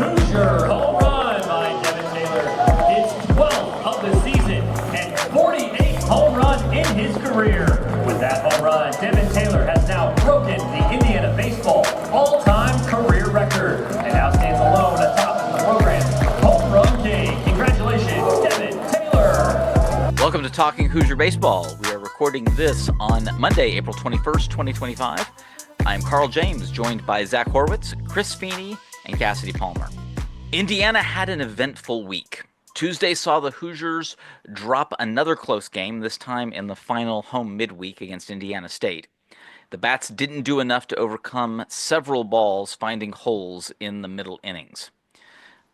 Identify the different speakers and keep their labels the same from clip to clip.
Speaker 1: Hoosier home run by Devin Taylor. His 12th of the season and 48th home run in his career. With that home run, Devin Taylor has now broken the Indiana baseball all-time career record and now stands alone atop the program's home run king. Congratulations, Devin Taylor.
Speaker 2: Welcome to Talking Hoosier Baseball. We are recording this on Monday, April 21st, 2025. I'm Carl James, joined by Zach Horwitz, Chris Feeney, and Cassidy Palmer. Indiana had an eventful week. Tuesday saw the Hoosiers drop another close game, this time in the final home midweek against Indiana State. The Bats didn't do enough to overcome several balls finding holes in the middle innings.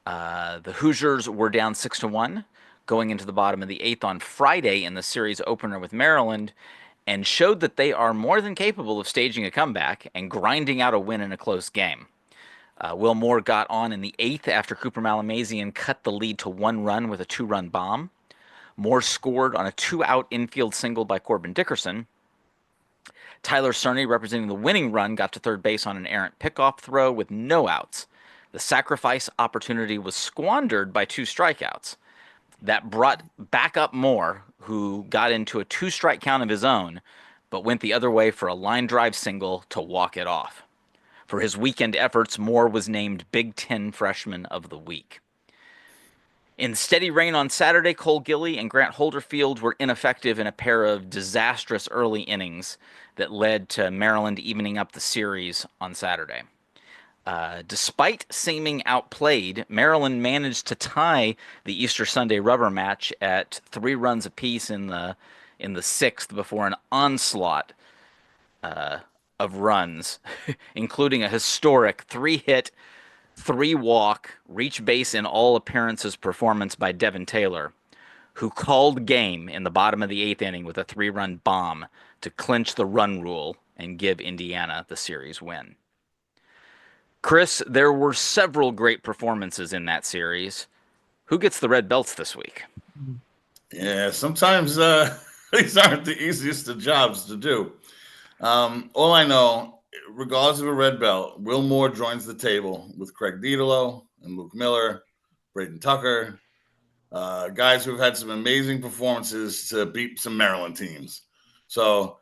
Speaker 2: The Hoosiers were down 6-1 going into the bottom of the eighth on Friday in the series opener with Maryland, and showed that they are more than capable of staging a comeback and grinding out a win in a close game. Will Moore got on in the eighth after Cooper Malamazian cut the lead to 1 run with a 2-run bomb. Moore scored on a 2-out infield single by Korbyn Dickerson. Tyler Cerny, representing the winning run, got to third base on an errant pickoff throw with no outs. The sacrifice opportunity was squandered by 2 strikeouts. That brought back up Moore, who got into a 2-strike count of his own, but went the other way for a line drive single to walk it off. For his weekend efforts, Moore was named Big Ten Freshman of the Week. In steady rain on Saturday, Cole Gilly and Grant Holderfield were ineffective in a pair of disastrous early innings that led to Maryland evening up the series on Saturday. Despite seeming outplayed, Maryland managed to tie the Easter Sunday rubber match at 3 runs apiece in the 6th before an onslaught of runs, including a historic 3-hit, 3-walk, reach base in all appearances performance by Devin Taylor, who called game in the bottom of the 8th inning with a 3-run bomb to clinch the run rule and give Indiana the series win. Chris, there were several great performances in that series. Who gets the red belts this week?
Speaker 3: Yeah, sometimes these aren't the easiest of jobs to do. All I know, regardless of a red belt, Will Moore joins the table with Craig Didolo and Luke Miller, Braden Tucker, guys who've had some amazing performances to beat some Maryland teams. So,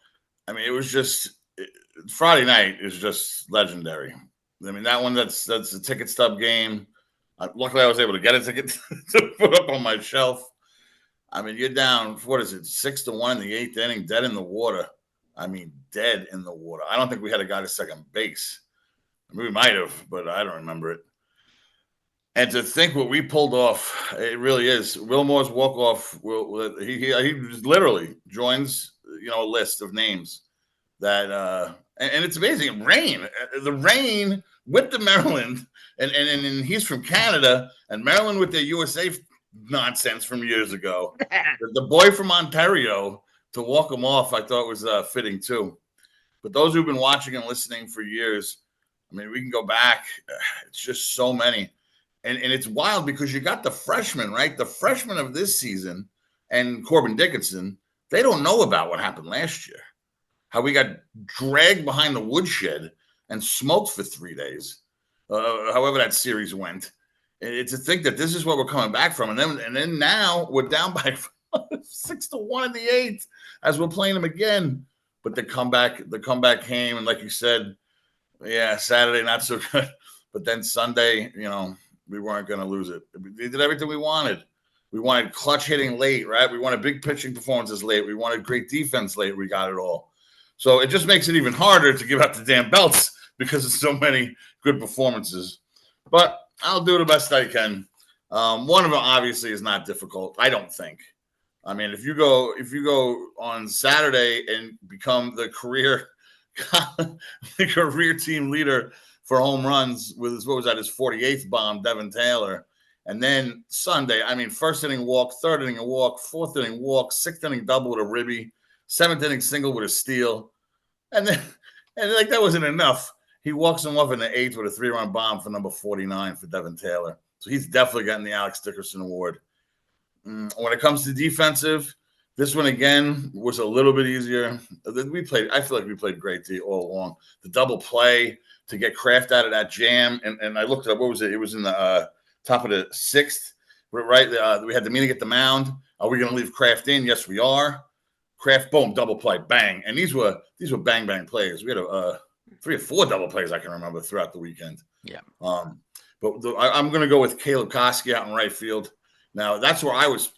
Speaker 3: I mean, it was just Friday night is just legendary. I mean, that one, that's a ticket stub game. Luckily, I was able to get a ticket to put up on my shelf. I mean, you're down, 6-1 in the 8th inning, dead in the water. I mean, dead in the water. I don't think we had a guy to second base. I mean, we might have, but I don't remember it. And to think what we pulled off, it really is. Will Moore's walk-off, he literally joins, a list of names that and it's amazing. The rain with the Maryland, and he's from Canada, and Maryland with their USA nonsense from years ago. The boy from Ontario, to walk him off, I thought was fitting too. But those who've been watching and listening for years, I mean, we can go back. It's just so many. And it's wild because you got the freshmen, right? The freshmen of this season and Korbyn Dickerson, they don't know about what happened last year. How we got dragged behind the woodshed and smoked for 3 days, however that series went. And to think that this is what we're coming back from. And then now we're down by 6-1 in the 8th as we're playing them again. But the comeback came, and like you said, yeah, Saturday not so good. But then Sunday, we weren't going to lose it. We did everything we wanted. We wanted clutch hitting late, right? We wanted big pitching performances late. We wanted great defense late. We got it all. So it just makes it even harder to give out the damn belts because of so many good performances. But I'll do the best I can. One of them obviously is not difficult, I don't think. I mean, if you go on Saturday and become the career team leader for home runs with his 48th bomb, Devin Taylor, and then Sunday, I mean, first inning walk, third inning a walk, fourth inning walk, sixth inning double with a ribby, seventh inning single with a steal, and like that wasn't enough. He walks him off in the 8th with a 3-run bomb for number 49 for Devin Taylor. So he's definitely getting the Alex Dickerson Award. When it comes to defensive, This one again was a little bit easier. I feel like we played great all along. The double play to get Kraft out of that jam, and I looked up. What was it? It was in the top of the sixth, right? We had the meeting at the mound. Are we going to leave Kraft in? Yes, we are. Kraft, boom, double play, bang, and these were bang bang plays. We had 3 or 4 double plays I can remember throughout the weekend.
Speaker 2: Yeah.
Speaker 3: But I'm going to go with Caleb Koski out in right field. Now, that's where I was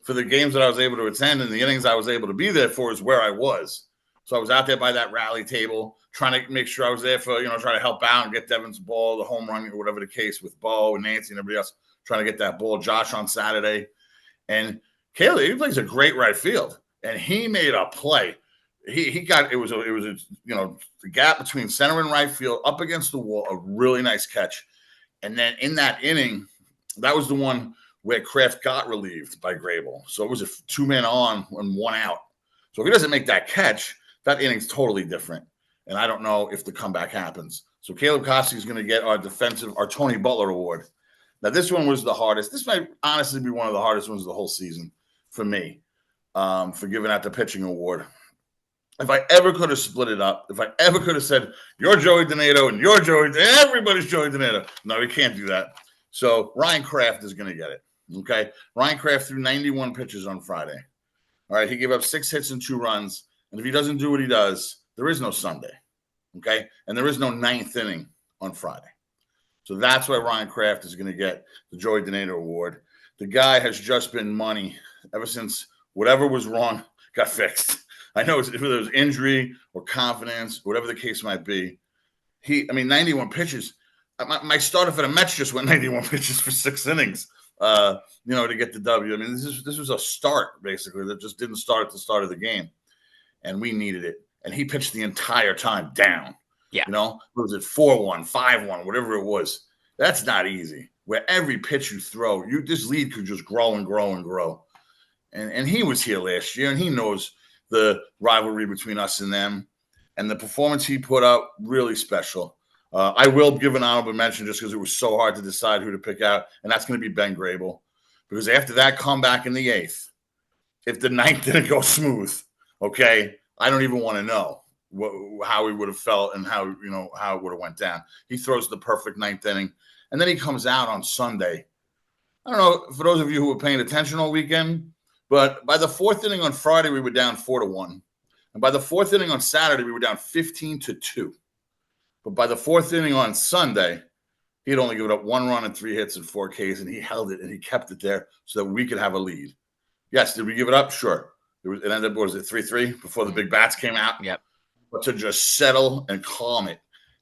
Speaker 3: for the games that I was able to attend and the innings I was able to be there for is where I was. So I was out there by that rally table trying to make sure I was there for, try to help out and get Devin's ball, the home run, or whatever the case with Bo and Nancy and everybody else trying to get that ball. Josh on Saturday. And Caleb, he plays a great right field. And he made a play. It was the gap between center and right field up against the wall, a really nice catch. And then in that inning, that was the one where Kraft got relieved by Grable. So it was a 2-man on and 1 out. So if he doesn't make that catch, that inning's totally different. And I don't know if the comeback happens. So Caleb Koski is going to get our Tony Butler Award. Now, this one was the hardest. This might honestly be one of the hardest ones of the whole season for me, for giving out the pitching award. If I ever could have split it up, if I ever could have said, you're Joey Donato and you're everybody's Joey Donato. No, we can't do that. So Ryan Kraft is going to get it. Okay. Ryan Kraft threw 91 pitches on Friday. All right. He gave up 6 hits and 2 runs. And if he doesn't do what he does, there is no Sunday. Okay. And there is no 9th inning on Friday. So that's why Ryan Kraft is going to get the Joey Donato Award. The guy has just been money ever since whatever was wrong got fixed. I know if it was injury or confidence, whatever the case might be. 91 pitches. My starter for the Mets just went 91 pitches for 6 innings, to get the W. I mean, this was a start, basically, that just didn't start at the start of the game. And we needed it. And he pitched the entire time down.
Speaker 2: Yeah.
Speaker 3: What was it, 4-1, 5-1, whatever it was. That's not easy. Where every pitch you throw, this lead could just grow and grow and grow. And he was here last year, and he knows the rivalry between us and them. And the performance he put up, really special. I will give an honorable mention just because it was so hard to decide who to pick out, and that's going to be Ben Grable. Because after that comeback in the 8th, if the 9th didn't go smooth, okay, I don't even want to know how he would have felt and how it would have went down. He throws the perfect 9th inning, and then he comes out on Sunday. I don't know, for those of you who were paying attention all weekend, but by the 4th inning on Friday, we were down 4-1. And by the 4th inning on Saturday, we were down 15-2. But by the 4th inning on Sunday, he had only given up 1 run and 3 hits and 4 Ks, and he held it and he kept it there so that we could have a lead. Yes, did we give it up? Sure. It ended up, 3-3 before the big bats came out?
Speaker 2: Yep.
Speaker 3: But to just settle and calm it,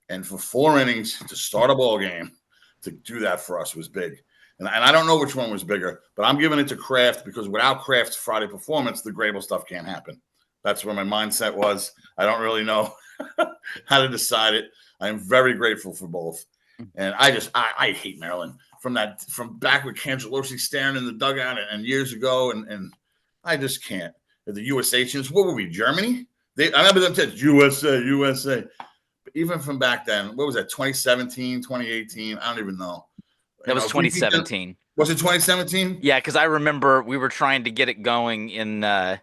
Speaker 3: and for 4 innings to start a ball game, to do that for us was big. And I don't know which one was bigger, but I'm giving it to Kraft because without Kraft's Friday performance, the Grable stuff can't happen. That's where my mindset was. I don't really know how to decide it. I am very grateful for both. And I hate Maryland from back with Cangelosi staring in the dugout and years ago. And I just can't. The USA teams, what were we, Germany? I remember them saying USA. But even from back then, what was that, 2017, 2018? I don't even know.
Speaker 2: That was 2017.
Speaker 3: Was it 2017?
Speaker 2: Yeah, because I remember we were trying to get it going in the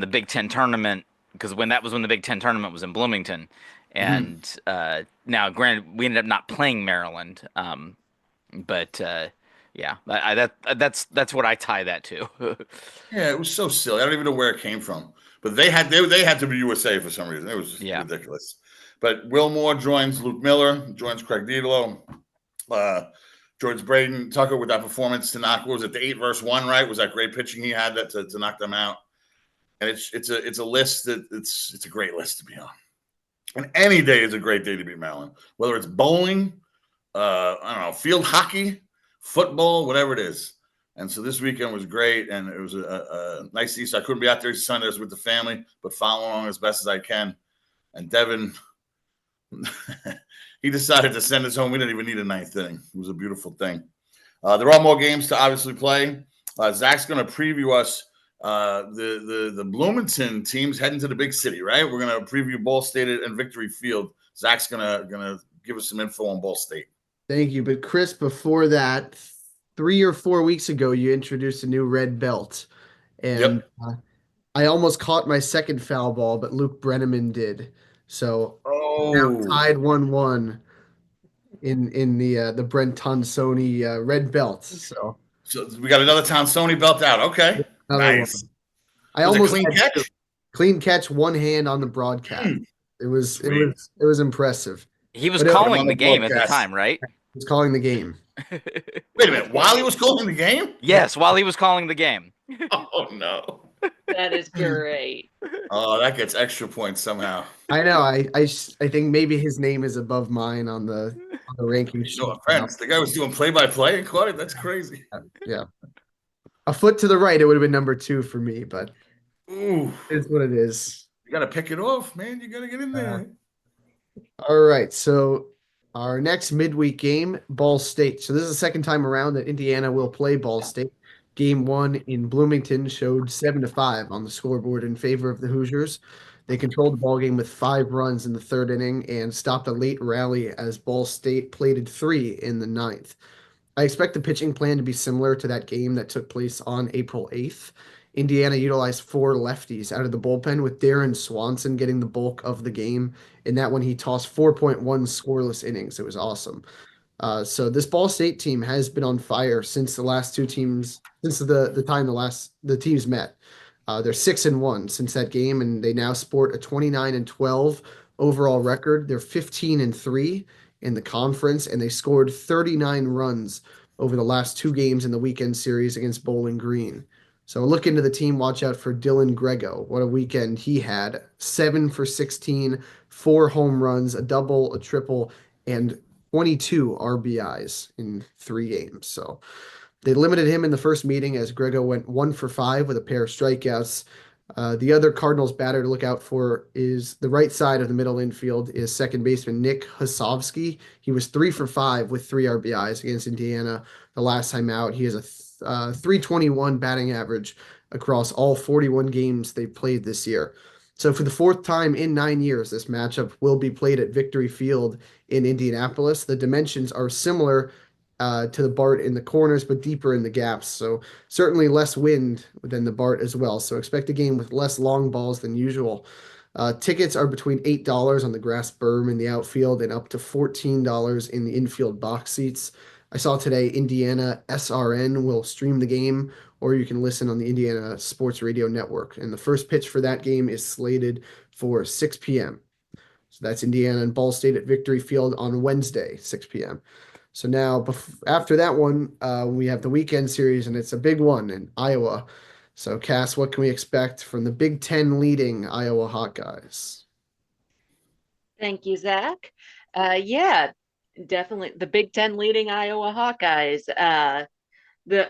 Speaker 2: Big Ten tournament, because when the Big Ten tournament was in Bloomington. And now, granted, we ended up not playing Maryland, but that's what I tie that to.
Speaker 3: Yeah, it was so silly. I don't even know where it came from, but they had to be USA for some reason. It was just ridiculous. But Wilmore joins Luke Miller, joins Craig Didolo, George Braden Tucker with that performance to knock. What was it, the 8-1, right? Was that great pitching he had that to knock them out? And it's a list that it's a great list to be on. And any day is a great day to beat Maryland, whether it's bowling, field hockey, football, whatever it is. And so this weekend was great, and it was a nice Easter. I couldn't be out there Sunday. I was with the family, but following along as best as I can. And Devin, he decided to send us home. We didn't even need a 9th inning. It was a beautiful thing. There are more games to obviously play. Zach's going to preview us. The Bloomington teams heading to the big city, right? We're going to preview Ball State and Victory Field. Zach's gonna give us some info on Ball State.
Speaker 4: Thank you. But Chris, before that, 3 or 4 weeks ago, you introduced a new red belt. and
Speaker 3: Yep.
Speaker 4: I almost caught my second foul ball, but Luke Brenneman did. So now
Speaker 3: Oh,
Speaker 4: tied 1-1 in the Brent Tonsoni red belt. So
Speaker 3: so we got another Town Sony belt out. Okay,
Speaker 4: another one.
Speaker 3: nice.
Speaker 4: I
Speaker 3: Was it
Speaker 4: almost
Speaker 3: clean
Speaker 4: had two.
Speaker 3: catch?
Speaker 4: Clean catch, one hand on the broadcast.
Speaker 3: Mm,
Speaker 4: It was
Speaker 3: sweet.
Speaker 4: it was impressive.
Speaker 2: He was
Speaker 4: But it
Speaker 3: Put him
Speaker 2: calling
Speaker 3: on
Speaker 2: the
Speaker 3: the
Speaker 2: game at the
Speaker 3: broadcast.
Speaker 2: time, right?
Speaker 4: was calling the game.
Speaker 3: Wait a minute. While he was calling the game?
Speaker 2: Yes, while he was calling the game.
Speaker 3: Oh no.
Speaker 5: That is great.
Speaker 3: Oh, that gets extra points somehow.
Speaker 4: I know. I think maybe his name is above mine on the ranking sheet
Speaker 3: No
Speaker 4: now.
Speaker 3: offense. The guy was doing play-by-play and caught it. That's crazy.
Speaker 4: Yeah. A foot to the right, it would have been number 2 for me, but
Speaker 3: Ooh,
Speaker 4: it's what it is.
Speaker 3: you got to pick it off, man. You got to get in there.
Speaker 4: All right. So our next midweek game, Ball State. So this is the second time around that Indiana will play Ball State. Game 1 in Bloomington showed 7-5 on the scoreboard in favor of the Hoosiers. They controlled the ball game with 5 runs in the third inning and stopped a late rally as Ball State plated 3 in the ninth. I expect the pitching plan to be similar to that game that took place on April 8th. Indiana utilized 4 lefties out of the bullpen, with Darren Swanson getting the bulk of the game. In that one, he tossed 4.1 scoreless innings. It was awesome. So this Ball State team has been on fire since the last two teams, since the time the teams met. They're 6-1 since that game, and they now sport a 29-12 overall record. They're 15-3 in the conference, and they scored 39 runs over the last 2 games in the weekend series against Bowling Green. So look into the team. Watch out for Dylan Grego. What a weekend he had. 7 for 16, 4 home runs, a double, a triple, and 22 RBIs in 3 games. So they limited him in the first meeting as Grego went 1 for 5 with a pair of strikeouts. The other Cardinals batter to look out for is the right side of the middle infield is second baseman Nick Hosovsky. He was 3 for 5 with 3 RBIs against Indiana the last time out. He has a 321 batting average across all 41 games they've played this year. So for the 4th time in 9 years, this matchup will be played at Victory Field in Indianapolis. The dimensions are similar to the Bart in the corners, but deeper in the gaps. So certainly less wind than the Bart as well. So expect a game with less long balls than usual. Tickets are between $8 on the grass berm in the outfield and up to $14 in the infield box seats. I saw today Indiana SRN will stream the game, or you can listen on the Indiana Sports Radio Network. And the first pitch for that game is slated for 6 p.m. So that's Indiana and Ball State at Victory Field on Wednesday, 6 p.m. So now, after that one, we have the weekend series, and it's a big one in Iowa. So, Cass, what can we expect from the Big Ten leading Iowa Hawkeyes?
Speaker 5: Thank you, Zach. Yeah, definitely the Big Ten leading Iowa Hawkeyes.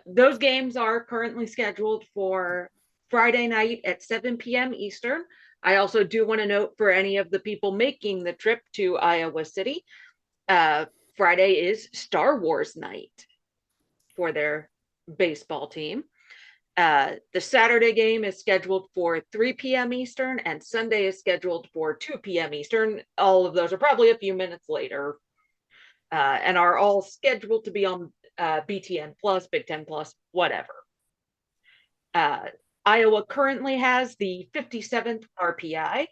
Speaker 5: Those games are currently scheduled for Friday night at 7 p.m. Eastern. I also do want to note for any of the people making the trip to Iowa City, Friday is Star Wars night for their baseball team. The Saturday game is scheduled for 3 p.m. Eastern, and Sunday is scheduled for 2 p.m. Eastern. All of those are probably a few minutes later, and are all scheduled to be on BTN Plus, Big Ten Plus, whatever. Iowa currently has the 57th RPI.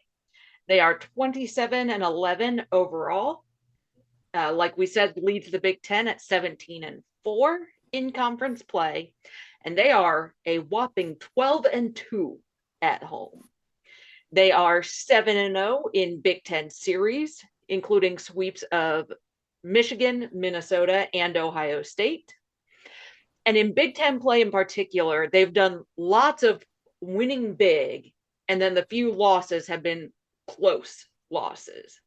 Speaker 5: They are 27-11 overall. Like we said, leads the Big Ten at 17-4 in conference play, and they are a whopping 12-2 at home. They are 7-0 in Big Ten series, including sweeps of Michigan, Minnesota, and Ohio State. And in Big Ten play in particular, they've done lots of winning big, and then the few losses have been close losses.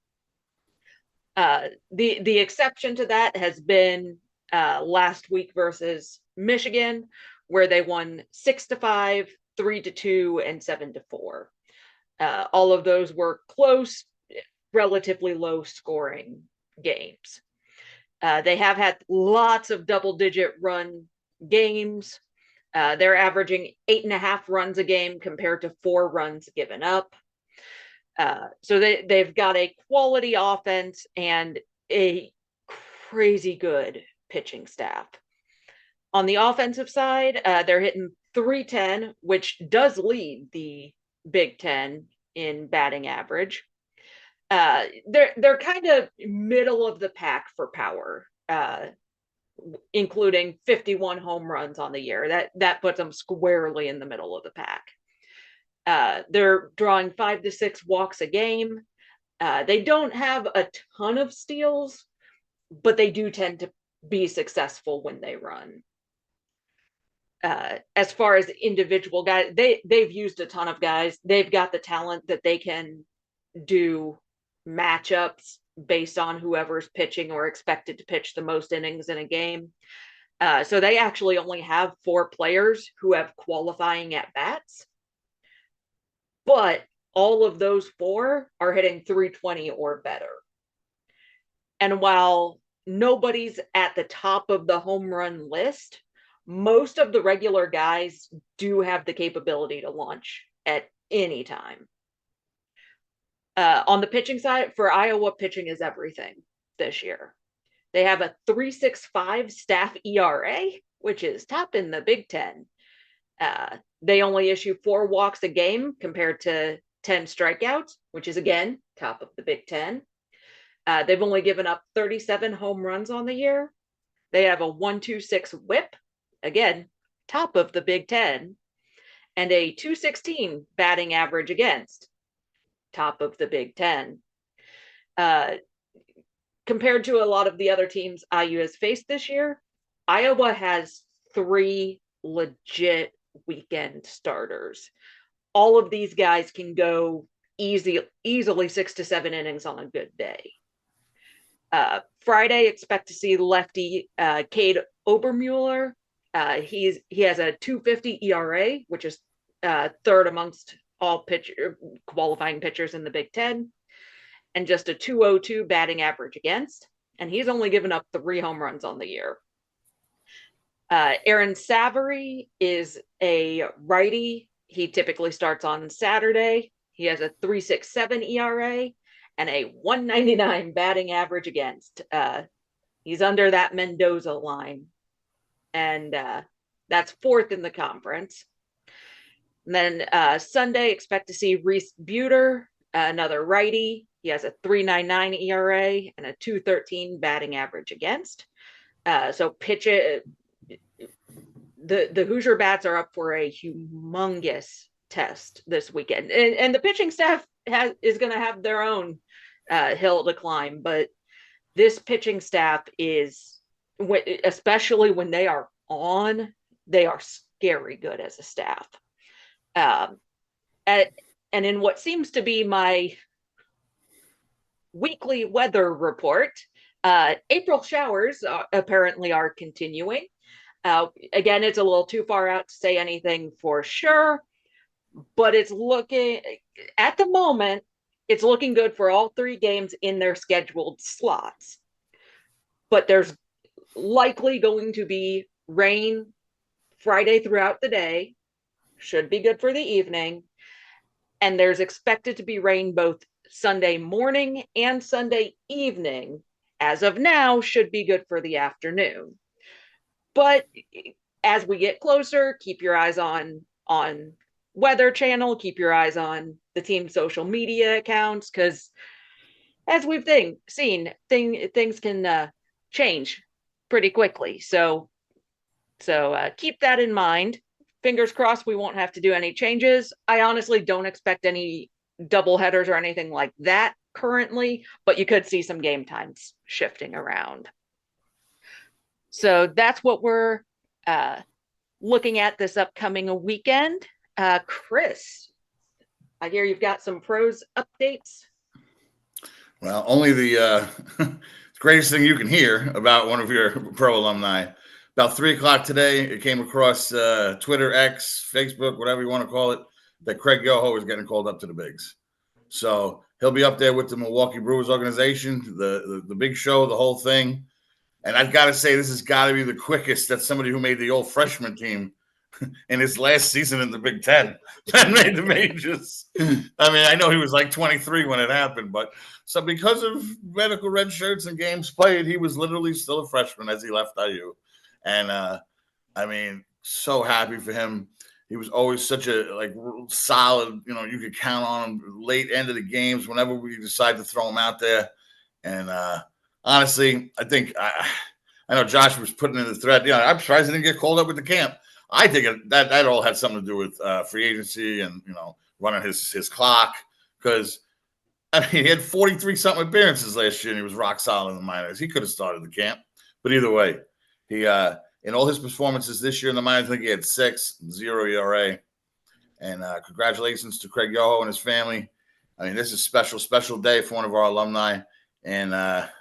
Speaker 5: The exception to that has been last week versus Michigan, where they won 6-5, 3-2, and 7-4. All of those were close, relatively low scoring games. They have had lots of double-digit run games. They're averaging 8.5 runs a game compared to 4 runs given up. So they've got a quality offense and a crazy good pitching staff. On the offensive side, they're hitting .310, which does lead the Big Ten in batting average. They're kind of middle of the pack for power, including 51 home runs on the year. That puts them squarely in the middle of the pack. They're drawing 5 to 6 walks a game. They don't have a ton of steals, but they do tend to be successful when they run. As far as individual guys, they've used a ton of guys. They've got the talent that they can do matchups based on whoever's pitching or expected to pitch the most innings in a game. So they actually only have 4 players who have qualifying at bats, but all of those 4 are hitting .320 or better. And while nobody's at the top of the home run list, most of the regular guys do have the capability to launch at any time. On the pitching side, for Iowa, pitching is everything this year. They have a .365 staff ERA, which is top in the Big Ten. They only issue 4 walks a game compared to 10 strikeouts, which is, again, top of the Big Ten. They've only given up 37 home runs on the year. They have a .126 whip, again, top of the Big Ten, and a .216 batting average against, top of the Big Ten. Compared to a lot of the other teams IU has faced this year, Iowa has 3 legit weekend starters. All of these guys can go easily 6 to 7 innings on a good day. Friday, expect to see lefty Cade Obermuller. He has a .250 ERA, which is 3rd amongst all qualifying pitchers in the Big Ten, and just a .202 batting average against. And he's only given up 3 home runs on the year. Aaron Savory is a righty. He typically starts on Saturday. He has a .367 ERA and a .199 batting average against. He's under that Mendoza line, and that's 4th in the conference. And then Sunday, expect to see Reese Buter, another righty. He has a .399 ERA and a .213 batting average against. So the Hoosier bats are up for a humongous test this weekend, and the pitching staff is going to have their own hill to climb. But this pitching staff is, especially when they are on, they are scary good as a staff. And in what seems to be my weekly weather report, April showers apparently are continuing. Again, it's a little too far out to say anything for sure, but it's looking, at the moment, it's looking good for all 3 games in their scheduled slots. But there's likely going to be rain Friday throughout the day, should be good for the evening, and there's expected to be rain both Sunday morning and Sunday evening. As of now, should be good for the afternoon. But as we get closer, keep your eyes on Weather Channel, keep your eyes on the team's social media accounts, because as we've seen, things can change pretty quickly. So keep that in mind. Fingers crossed we won't have to do any changes. I honestly don't expect any double headers or anything like that currently, but you could see some game times shifting around. So that's what we're looking at this upcoming weekend. Chris, I hear you've got some pros updates.
Speaker 3: Well, only the greatest thing you can hear about one of your pro alumni. About 3:00 today, it came across Twitter, X, Facebook, whatever you want to call it, that Craig Yoho is getting called up to the bigs. So he'll be up there with the Milwaukee Brewers organization, the big show, the whole thing. And I've got to say, this has got to be the quickest that somebody who made the old freshman team in his last season in the Big Ten that made the majors. I mean, I know he was like 23 when it happened, but so because of medical red shirts and games played, he was literally still a freshman as he left IU. And I mean, so happy for him. He was always such a solid, you could count on him late end of the games whenever we decide to throw him out there. And honestly, I think I know Josh was putting in the thread. I'm surprised he didn't get called up with the camp. I think that all had something to do with free agency and running his clock, because he had 43 something appearances last year and he was rock solid in the minors. He could have started the camp, but either way, he in all his performances this year in the minors, I think he had 6.0 ERA. And congratulations to Craig Yoho and his family. I mean, this is a special day for one of our alumni. And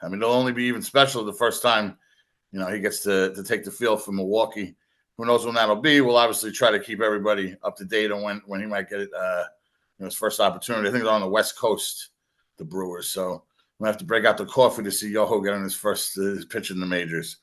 Speaker 3: it'll only be even special the first time, he gets to take the field for Milwaukee. Who knows when that'll be? We'll obviously try to keep everybody up to date on when he might get it, his first opportunity. I think they're on the West Coast, the Brewers. So we'll have to break out the coffee to see Yoho getting his first pitch in the majors.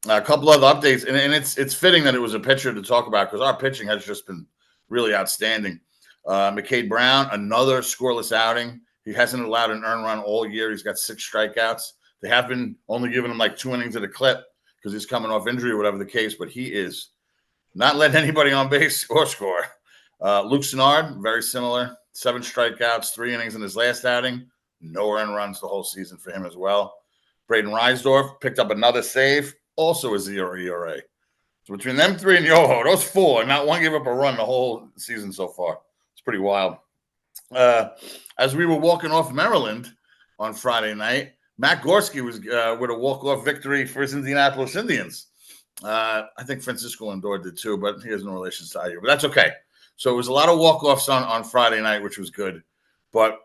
Speaker 3: A couple other updates, and it's fitting that it was a pitcher to talk about because our pitching has just been really outstanding. McCade Brown, another scoreless outing. He hasn't allowed an earned run all year. He's got 6 strikeouts. They have been only giving him like 2 innings at a clip because he's coming off injury or whatever the case, but he is not letting anybody on base or score. Luke Sennard, very similar. 7 strikeouts, 3 innings in his last outing. No earned runs the whole season for him as well. Braden Reisdorf picked up another save, also a 0 ERA. So between them 3 and Yoho, those 4, not one gave up a run the whole season so far. It's pretty wild. As we were walking off Maryland on Friday night, Matt Gorski was with a walk-off victory for his Indianapolis Indians. I think Francisco Lindor did too, but he has no relations to IU. But that's okay. So it was a lot of walk-offs on Friday night, which was good. But,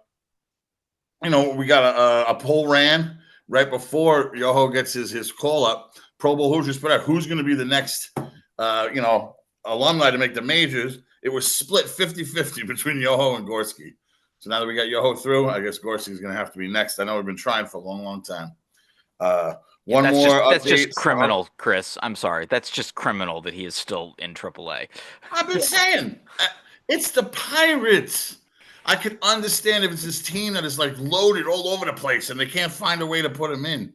Speaker 3: we got a poll ran right before Yoho gets his call-up. Pro Bowl Hoosiers put out who's going to be the next, alumni to make the majors. It was split 50-50 between Yoho and Gorski. So now that we got Yoho through, I guess Gorski is going to have to be next. I know we've been trying for a long, long time.
Speaker 2: That's just criminal, Chris. I'm sorry. That's just criminal that he is still in AAA.
Speaker 3: I've been saying it's the Pirates. I could understand if it's this team that is loaded all over the place and they can't find a way to put him in.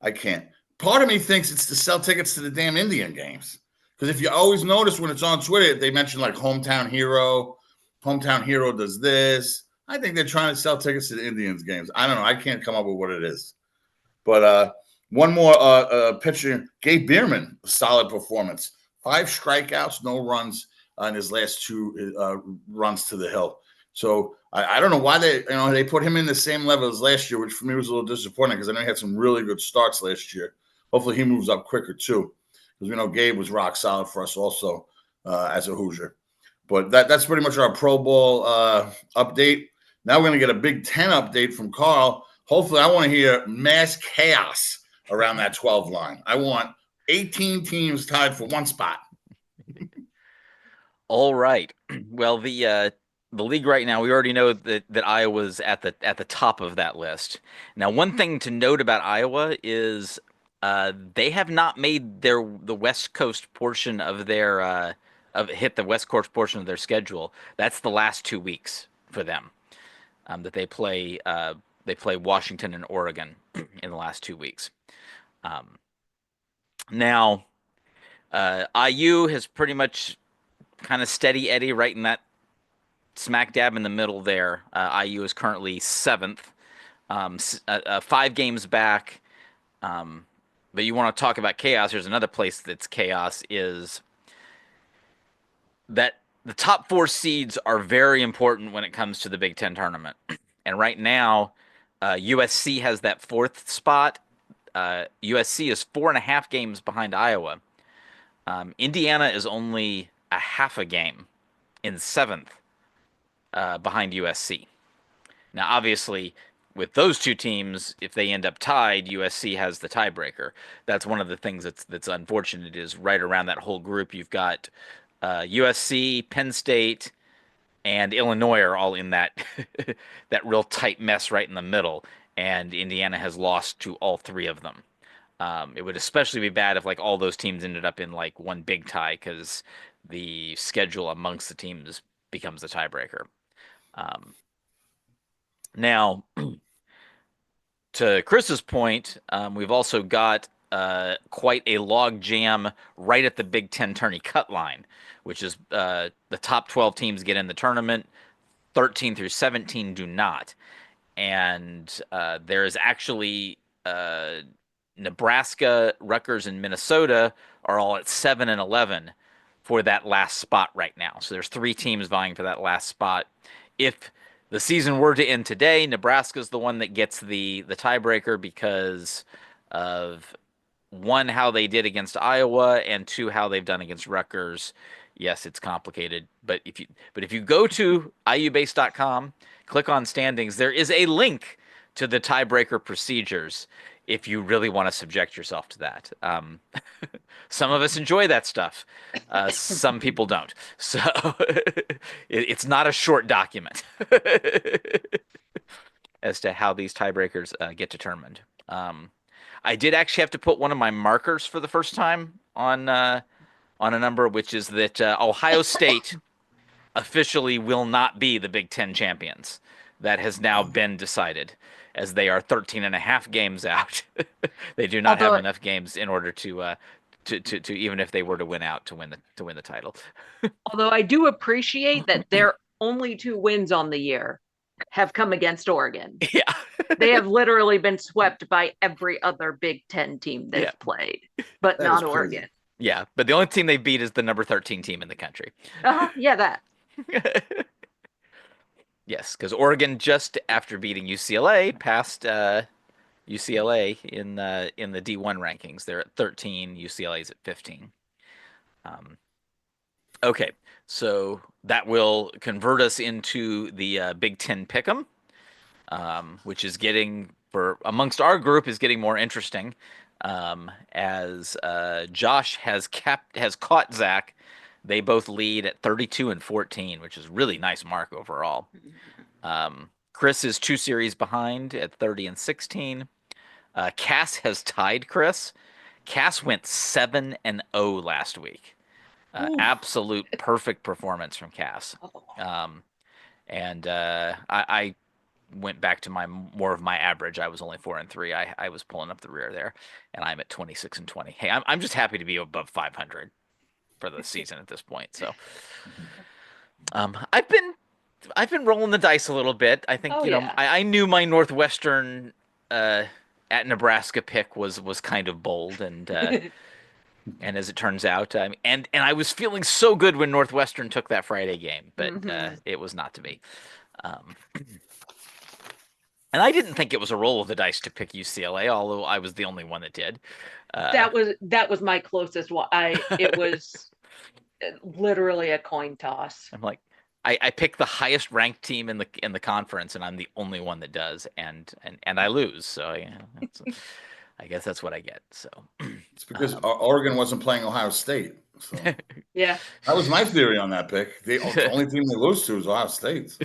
Speaker 3: I can't. Part of me thinks it's to sell tickets to the damn Indian games. Because if you always notice when it's on Twitter, they mention hometown hero does this. I think they're trying to sell tickets to the Indians games. I don't know. I can't come up with what it is. But one more pitcher, Gabe Bierman, solid performance. 5 strikeouts, no runs on his last 2 runs to the hill. So I don't know why they put him in the same level as last year, which for me was a little disappointing because I know he had some really good starts last year. Hopefully he moves up quicker too, because we know Gabe was rock solid for us also as a Hoosier. But that's pretty much our Pro Bowl update. Now we're going to get a Big Ten update from Carl. Hopefully I want to hear mass chaos around that 12 line. I want 18 teams tied for 1 spot.
Speaker 2: All right. Well, the league right now, we already know that Iowa's at the top of that list. Now, one thing to note about Iowa is they have not made the West Coast portion of their hit the West Coast portion of their schedule. That's the last 2 weeks for them that they play. They play Washington and Oregon in the last 2 weeks. Now, IU has pretty much kind of steady Eddie right in that smack dab in the middle there. IU is currently 7th, 5 games back. But you want to talk about chaos. There's another place that's chaos is that the top 4 seeds are very important when it comes to the Big Ten tournament. And right now, USC has that 4th spot. USC is 4.5 games behind Iowa. Indiana is only a half a game in 7th behind USC. Now, obviously, with those 2 teams, if they end up tied, USC has the tiebreaker. That's one of the things that's unfortunate is right around that whole group, you've got USC, Penn State, and Illinois are all in that that real tight mess right in the middle, and Indiana has lost to all 3 of them. It would especially be bad if all those teams ended up in one big tie because the schedule amongst the teams becomes the tiebreaker. Now, to Chris's point, we've also got quite a log jam right at the Big Ten tourney cut line, which is the top 12 teams get in the tournament, 13 through 17 do not. And there is actually Nebraska, Rutgers, and Minnesota are all at 7 and 11 for that last spot right now. So there's 3 teams vying for that last spot. If the season were to end today, Nebraska's the one that gets the tiebreaker because of one, how they did against Iowa, and two, how they've done against Rutgers. Yes, it's complicated, but if you go to iubase.com, click on standings, there is a link to the tiebreaker procedures if you really want to subject yourself to that. Some of us enjoy that stuff. Some people don't. So it's not a short document as to how these tiebreakers get determined. I did actually have to put one of my markers for the first time on a number, which is that Ohio State officially will not be the Big Ten champions. That has now been decided, as they are 13 and a half games out. They do not have enough games in order to even if they were to win out to win the title.
Speaker 5: Although I do appreciate that their only 2 wins on the year have come against Oregon.
Speaker 2: Yeah.
Speaker 5: They have literally been swept by every other Big Ten team they've played, but
Speaker 3: That
Speaker 5: not
Speaker 3: is crazy.
Speaker 5: Oregon.
Speaker 2: Yeah, but the only team they beat is the number 13 team in the country.
Speaker 5: Yeah, that.
Speaker 2: Yes, because Oregon, just after beating UCLA, passed UCLA in the D1 rankings. They're at 13. UCLA's at 15. Okay, so that will convert us into the Big Ten Pick'em, which is getting, for amongst our group, is getting more interesting, as Josh has caught Zach. They both lead at 32 and 14, which is really nice mark overall. Chris is 2 series behind at 30 and 16. Cass has tied Chris. Cass went 7 and 0 last week. Absolute perfect performance from Cass. And I went back to more of my average. I was only 4 and 3. I was pulling up the rear there, and I'm at 26 and 20. Hey, I'm just happy to be above 500 for the season at this point. So, I've been rolling the dice a little bit. I think I knew my Northwestern at Nebraska pick was kind of bold, and and as it turns out, and I was feeling so good when Northwestern took that Friday game, but it was not to be. And I didn't think it was a roll of the dice to pick UCLA, although I was the only one that did.
Speaker 5: That was my closest one. It was literally a coin toss.
Speaker 2: I'm like, I pick the highest ranked team in the conference, and I'm the only one that does, and I lose. So I guess that's what I get. So
Speaker 3: it's because Oregon wasn't playing Ohio State. So.
Speaker 5: Yeah,
Speaker 3: that was my theory on that pick. The only team they lose to is Ohio State.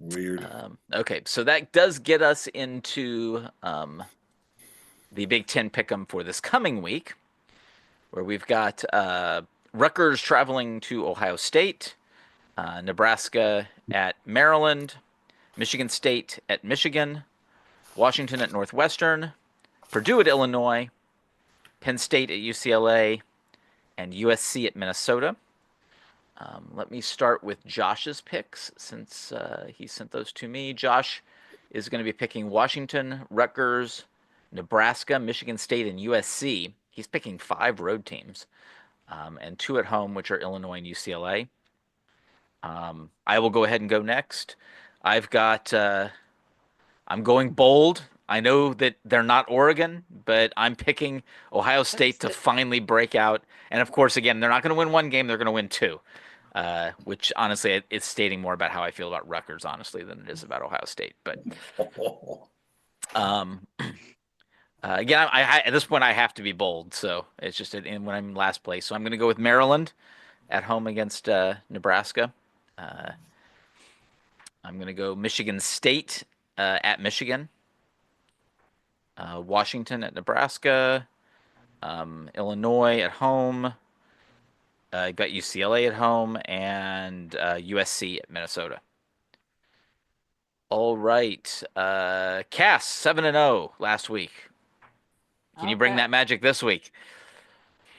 Speaker 3: Weird.
Speaker 2: Okay, so that does get us into the Big Ten Pick'em for this coming week, where we've got Rutgers traveling to Ohio State, Nebraska at Maryland, Michigan State at Michigan, Washington at Northwestern, Purdue at Illinois, Penn State at UCLA, and USC at Minnesota. Let me start with Josh's picks, since he sent those to me. Josh is going to be picking Washington, Rutgers, Nebraska, Michigan State, and USC. He's picking 5 road teams, and 2 at home, which are Illinois and UCLA. I will go ahead and go next. I've got, I'm going bold. I know that they're not Oregon, but I'm picking Ohio State to finally break out. And of course, again, they're not going to win 1 game, they're going to win 2. Which honestly, it's stating more about how I feel about Rutgers, honestly, than it is about Ohio State. But again, I at this point I have to be bold, so it's just when I'm in last place. So I'm going to go with Maryland at home against Nebraska. I'm going to go Michigan State at Michigan, Washington at Nebraska, Illinois at home. Got UCLA at home, and USC at Minnesota. All right. Cass 7-0 last week. Can you bring
Speaker 5: Okay.
Speaker 2: that magic this week?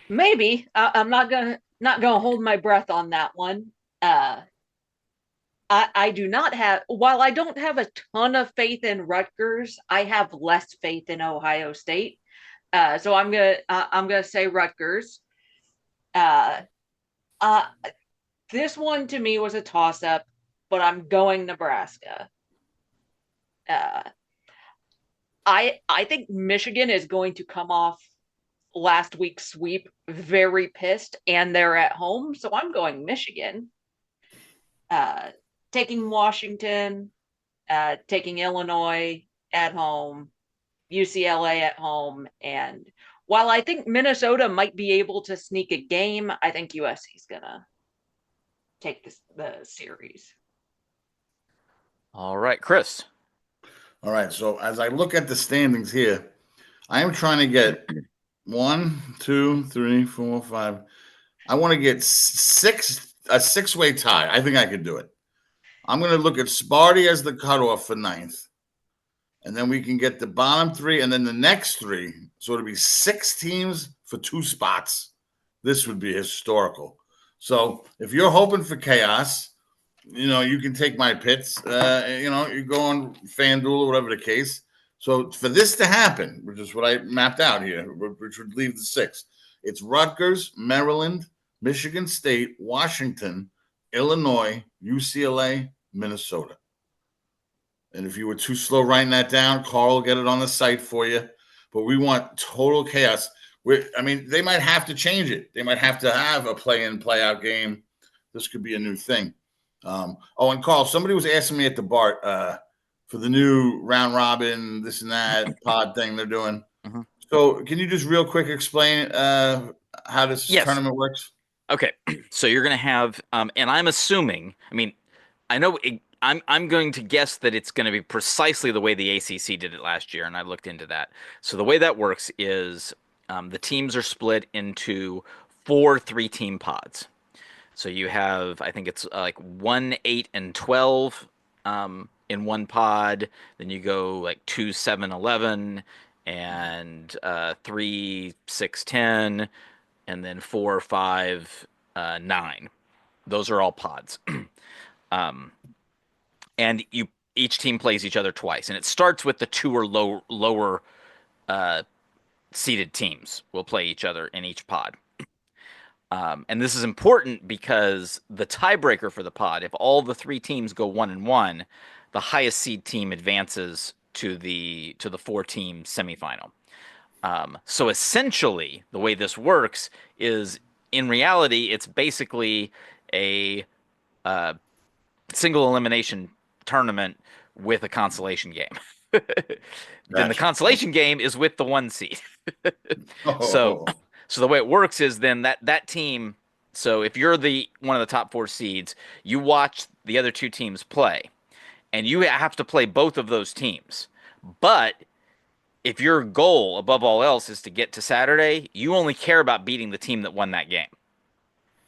Speaker 5: Maybe. I'm not gonna hold my breath on that one. Uh, I do not have. While I don't have a ton of faith in Rutgers, I have less faith in Ohio State. So I'm gonna say Rutgers. Uh, uh, this one to me was a toss up, but I'm going Nebraska. Uh, I think Michigan is going to come off last week's sweep very pissed, and they're at home, so I'm going Michigan. Uh, Taking Washington, taking Illinois at home, UCLA at home, and while I think Minnesota might be able to sneak a game, I think USC is gonna take the series.
Speaker 2: All right, Chris.
Speaker 3: All right. So as I look at the standings here, I am trying to get 1, 2, 3, 4, 5. I want to get a six-way tie. I think I could do it. I'm going to look at Sparty as the cutoff for ninth. And then we can get the bottom three and then the next three. So it'll be 6 teams for 2 spots. This would be historical. So if you're hoping for chaos, you can take my pits. You go on FanDuel or whatever the case. So for this to happen, which is what I mapped out here, which would leave the 6, it's Rutgers, Maryland, Michigan State, Washington, Illinois, UCLA, Minnesota. And if you were too slow writing that down, Carl will get it on the site for you. But we want total chaos. They might have to change it. They might have to have a play-in, play-out game. This could be a new thing. And Carl, somebody was asking me at the bar for the new round robin, this and that pod thing they're doing.
Speaker 2: Mm-hmm.
Speaker 3: So can you just real quick explain how this tournament works?
Speaker 2: Okay, so you're going to have, and I'm assuming, I know I'm going to guess that it's going to be precisely the way the ACC did it last year, and I looked into that. So the way that works is the teams are split into 4 3-team pods. So you have, I think it's like 1, 8, and 12 in one pod. Then you go like 2, 7, 11, and 3, 6, 10, and then 4, 5, 9. Those are all pods. And each team plays each other twice, and it starts with the 2 or lower seeded teams will play each other in each pod. And this is important because the tiebreaker for the pod, if all the 3 teams go 1-1, the highest seed team advances to the 4-team semifinal. So essentially, the way this works is, in reality, it's basically a single elimination tournament with a consolation game. Then the consolation game is with the 1 seed. So the way it works is then that team. So if you're one of the top 4 seeds, you watch the other 2 teams play, and you have to play both of those teams. But if your goal above all else is to get to Saturday, you only care about beating the team that won that game.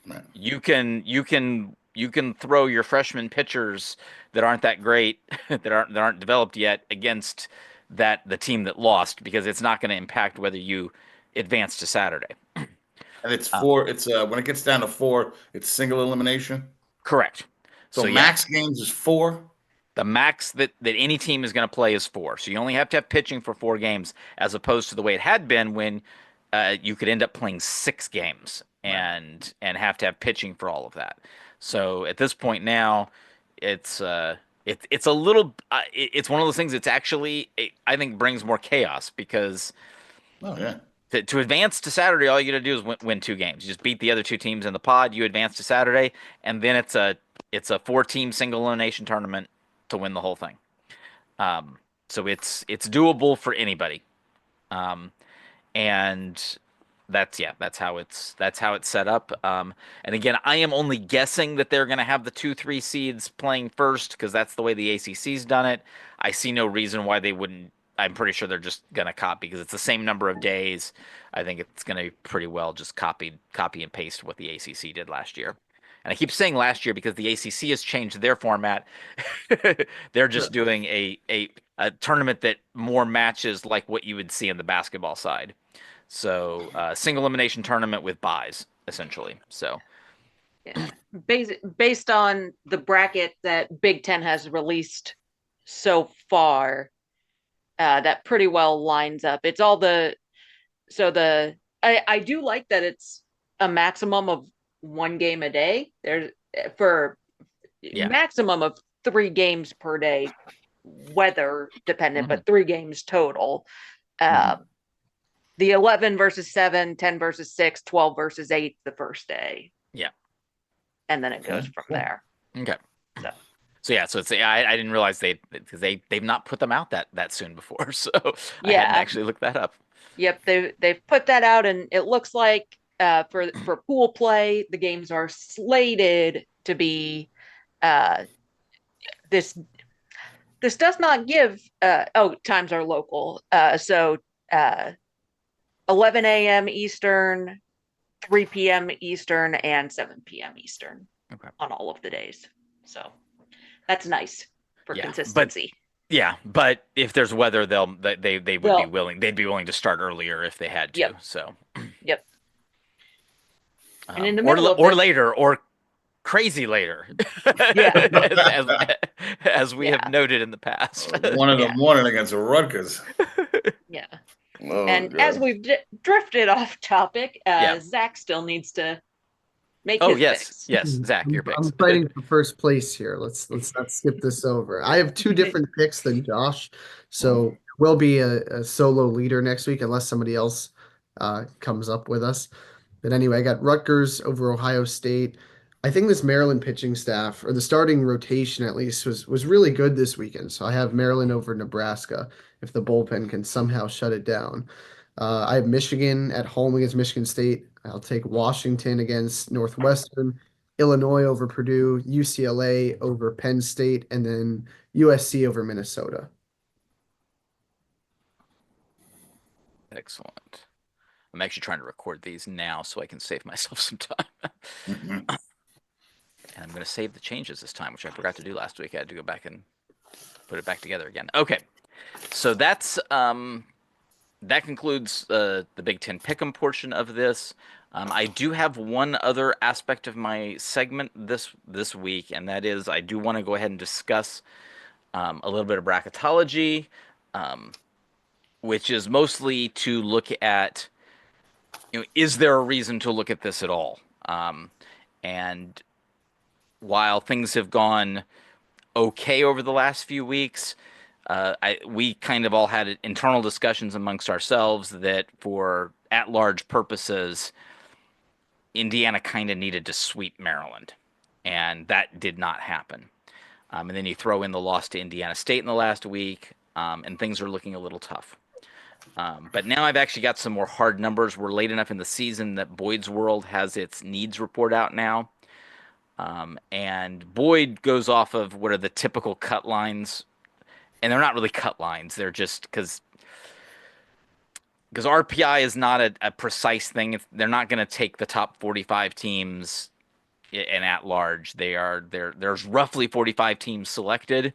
Speaker 2: Right. You can throw your freshman pitchers that aren't that great, that aren't developed yet, against the team that lost, because it's not going to impact whether you advance to Saturday.
Speaker 3: And it's 4. It's when it gets down to 4, it's single elimination.
Speaker 2: Correct.
Speaker 3: So max games is 4.
Speaker 2: The max that any team is going to play is 4. So you only have to have pitching for 4 games, as opposed to the way it had been when you could end up playing 6 games and have to have pitching for all of that. So at this point now, it's a little. It's one of those things that's actually, I think, brings more chaos, because to advance to Saturday, all you got to do is win 2 games. You just beat the other 2 teams in the pod. You advance to Saturday, and then it's a 4-team single elimination tournament to win the whole thing. So it's doable for anybody, and that's how it's set up. And again, I am only guessing that they're going to have the 2, 3 seeds playing first, because that's the way the ACC's done it. I see no reason why they wouldn't. I'm pretty sure they're just going to copy, because it's the same number of days. I think it's going to be pretty well just copy and paste what the ACC did last year. and I keep saying last year because the ACC has changed their format. They're just doing a tournament that more matches like what you would see in the basketball side. So single elimination tournament with buys, essentially. So
Speaker 5: Yeah. Based on the bracket that Big Ten has released so far, that pretty well lines up. It's all I do like that it's a maximum of one game a day. There's for maximum of 3 games per day, weather dependent, but 3 games total. The 11 versus 7, 10 versus 6, 12 versus 8 the first day.
Speaker 2: Yeah.
Speaker 5: And then it goes from there.
Speaker 2: Okay. So it's I didn't realize because they've not put them out that soon before. So I hadn't actually looked that up. Yep,
Speaker 5: they've put that out, and it looks like for pool play, the games are slated to be this does not give times are local. So 11 a.m. Eastern, 3 p.m. Eastern, and 7 p.m. Eastern on all of the days. So that's nice for consistency.
Speaker 2: But if there's weather, they'd be willing to start earlier if they had to.
Speaker 5: Yep.
Speaker 2: So
Speaker 5: and in the middle
Speaker 2: or later or crazy later. as we have noted in the past.
Speaker 3: One in the morning against the Rutgers.
Speaker 5: Yeah.
Speaker 3: Oh,
Speaker 5: and
Speaker 3: God.
Speaker 5: as we've drifted off topic, Zach still needs to make his picks.
Speaker 2: Yes, Zach, your picks.
Speaker 4: I'm fighting for first place here. Let's not skip this over. I have 2 different picks than Josh, so we'll be a solo leader next week unless somebody else comes up with us. But anyway, I got Rutgers over Ohio State. I think this Maryland pitching staff, or the starting rotation at least, was really good this weekend. So I have Maryland over Nebraska if the bullpen can somehow shut it down. I have Michigan at home against Michigan State. I'll take Washington against Northwestern, Illinois over Purdue, UCLA over Penn State, and then USC over Minnesota.
Speaker 2: Excellent. I'm actually trying to record these now so I can save myself some time. And I'm going to save the changes this time, which I forgot to do last week. I had to go back and put it back together again. Okay. So that's that concludes the Big Ten Pick'em portion of this. I do have one other aspect of my segment this week, and that is I do want to go ahead and discuss a little bit of bracketology, which is mostly to look at, is there a reason to look at this at all? And while things have gone okay over the last few weeks, we kind of all had internal discussions amongst ourselves that for at-large purposes, Indiana kind of needed to sweep Maryland, and that did not happen. And then you throw in the loss to Indiana State in the last week, and things are looking a little tough. But now I've actually got some more hard numbers. We're late enough in the season that Boyd's World has its needs report out now. And Boyd goes off of what are the typical cut lines, and they're not really cut lines. They're just because RPI is not a precise thing. They're not going to take the top 45 teams and at large. There's roughly 45 teams selected,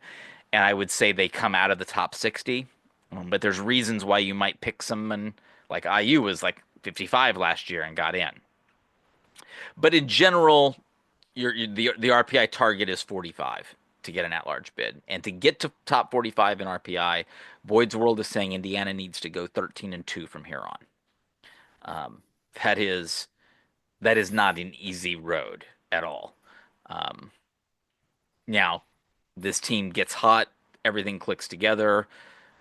Speaker 2: and I would say they come out of the top 60. But there's reasons why you might pick someone like IU was like 55 last year and got in. But in general, the RPI target is 45 to get an at-large bid. And to get to top 45 in RPI, Boyd's World is saying Indiana needs to go 13-2 from here on. That is not an easy road at all. Now, this team gets hot, everything clicks together,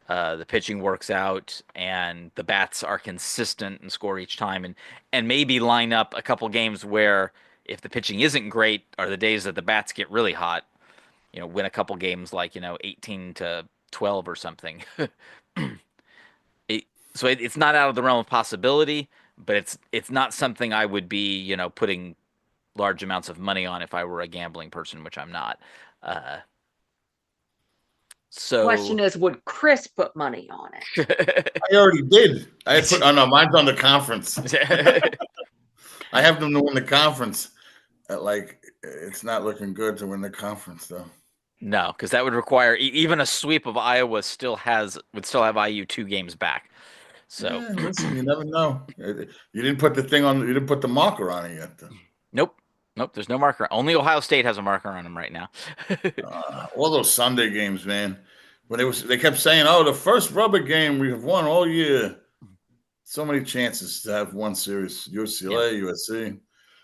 Speaker 2: the pitching works out, and the bats are consistent and score each time, and maybe line up a couple games where if the pitching isn't great are the days that the bats get really hot, win a couple games like 18-12 or something. So it's not out of the realm of possibility, but it's not something I would be putting large amounts of money on if I were a gambling person, which I'm not. So
Speaker 5: question is, would Chris put money on it?
Speaker 3: I already did. No, mine's on the conference. I have them to win the conference. It's not looking good to win the conference, though.
Speaker 2: No, because that would require even a sweep of Iowa would still have IU 2 games back. So
Speaker 3: yeah, listen, you never know. You didn't put the thing on. You didn't put the marker on it yet, though.
Speaker 2: nope. There's no marker. Only Ohio State has a marker on them right now.
Speaker 3: All those Sunday games, man. When they kept saying, "Oh, the first rubber game we have won all year." So many chances to have one series, UCLA,
Speaker 2: Yeah.
Speaker 3: USC.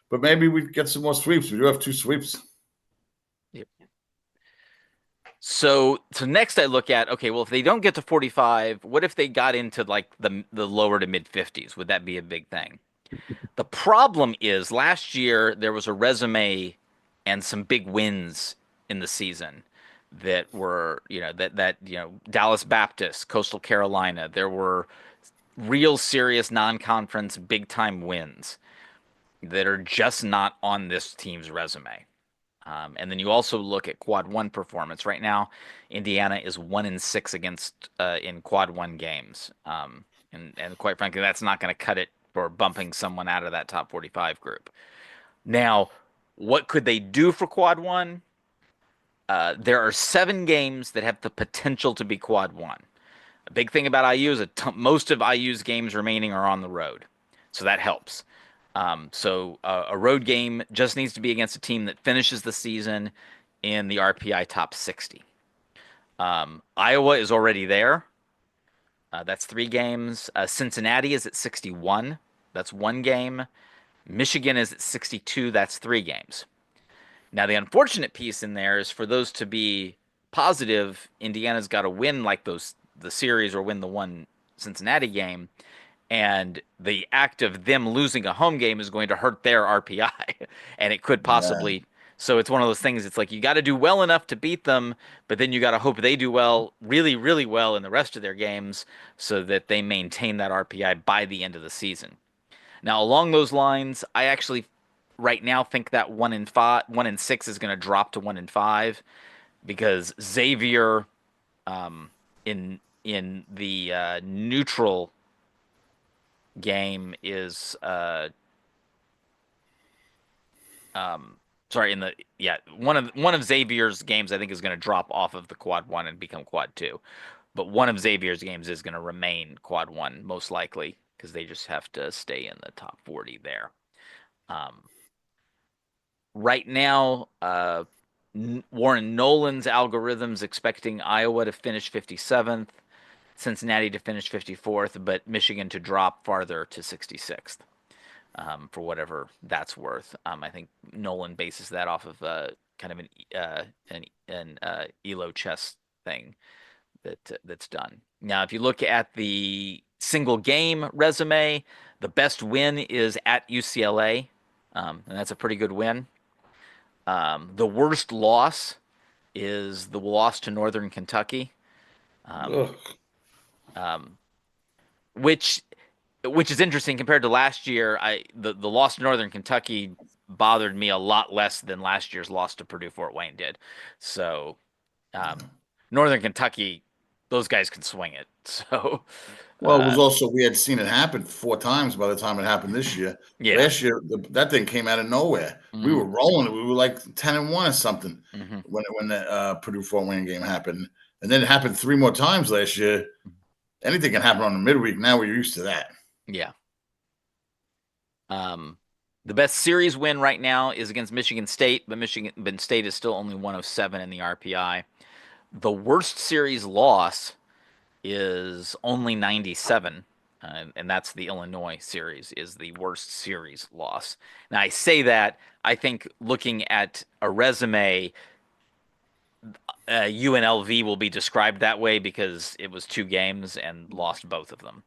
Speaker 3: But maybe we get some more sweeps. We do have 2 sweeps.
Speaker 2: Yep. So next I look at, okay, well, if they don't get to 45, what if they got into like the lower to mid 50s? Would that be a big thing? The problem is last year there was a resume and some big wins in the season that were, Dallas Baptist, Coastal Carolina. There were real serious non-conference big time wins that are just not on this team's resume. And then you also look at quad one performance. Right now, Indiana is 1-6 against in quad one games. And quite frankly, that's not going to cut it for bumping someone out of that top 45 group. Now, what could they do for quad one? There are 7 games that have the potential to be quad one. A big thing about IU is most of IU's games remaining are on the road, so that helps. So a road game just needs to be against a team that finishes the season in the RPI top 60. Iowa is already there. That's 3 games. Cincinnati is at 61. That's 1 game. Michigan is at 62. That's 3 games. Now, the unfortunate piece in there is for those to be positive, Indiana's got to win like the series or win the one Cincinnati game. And the act of them losing a home game is going to hurt their RPI. And it could possibly.
Speaker 3: Yeah.
Speaker 2: So it's one of those things. It's like you got to do well enough to beat them, but then you got to hope they do well, really, really well in the rest of their games so that they maintain that RPI by the end of the season. Now, along those lines, I actually right now think that 1-6 is going to drop to 1-5 because Xavier in the neutral game is one of Xavier's games I think is going to drop off of the quad one and become quad two, but one of Xavier's games is going to remain quad one most likely because they just have to stay in the top 40 there. Right now, Warren Nolan's algorithm's expecting Iowa to finish 57th, Cincinnati to finish 54th, but Michigan to drop farther to 66th, for whatever that's worth. I think Nolan bases that off of kind of an Elo chess thing that's done. Now, if you look at the single game resume, the best win is at UCLA, and that's a pretty good win. The worst loss is the loss to Northern Kentucky, which is interesting compared to last year. The loss to Northern Kentucky bothered me a lot less than last year's loss to Purdue Fort Wayne did. So Northern Kentucky, those guys can swing it. So
Speaker 3: well, it was also we had seen it happen 4 times by the time it happened this year.
Speaker 2: Yeah.
Speaker 3: Last year, that thing came out of nowhere.
Speaker 2: Mm-hmm.
Speaker 3: We were rolling. We were like 10-1 or something
Speaker 2: Mm-hmm.
Speaker 3: when the Purdue Fort Wayne game happened, and then it happened 3 more times last year. Anything can happen on the midweek. Now we're used to that.
Speaker 2: Yeah. The best series win right now is against Michigan State, but Michigan State is still only 107 in the RPI. The worst series loss is only 97, and that's the Illinois series is the worst series loss. Now, I say that, I think looking at a resume, UNLV will be described that way because it was 2 games and lost both of them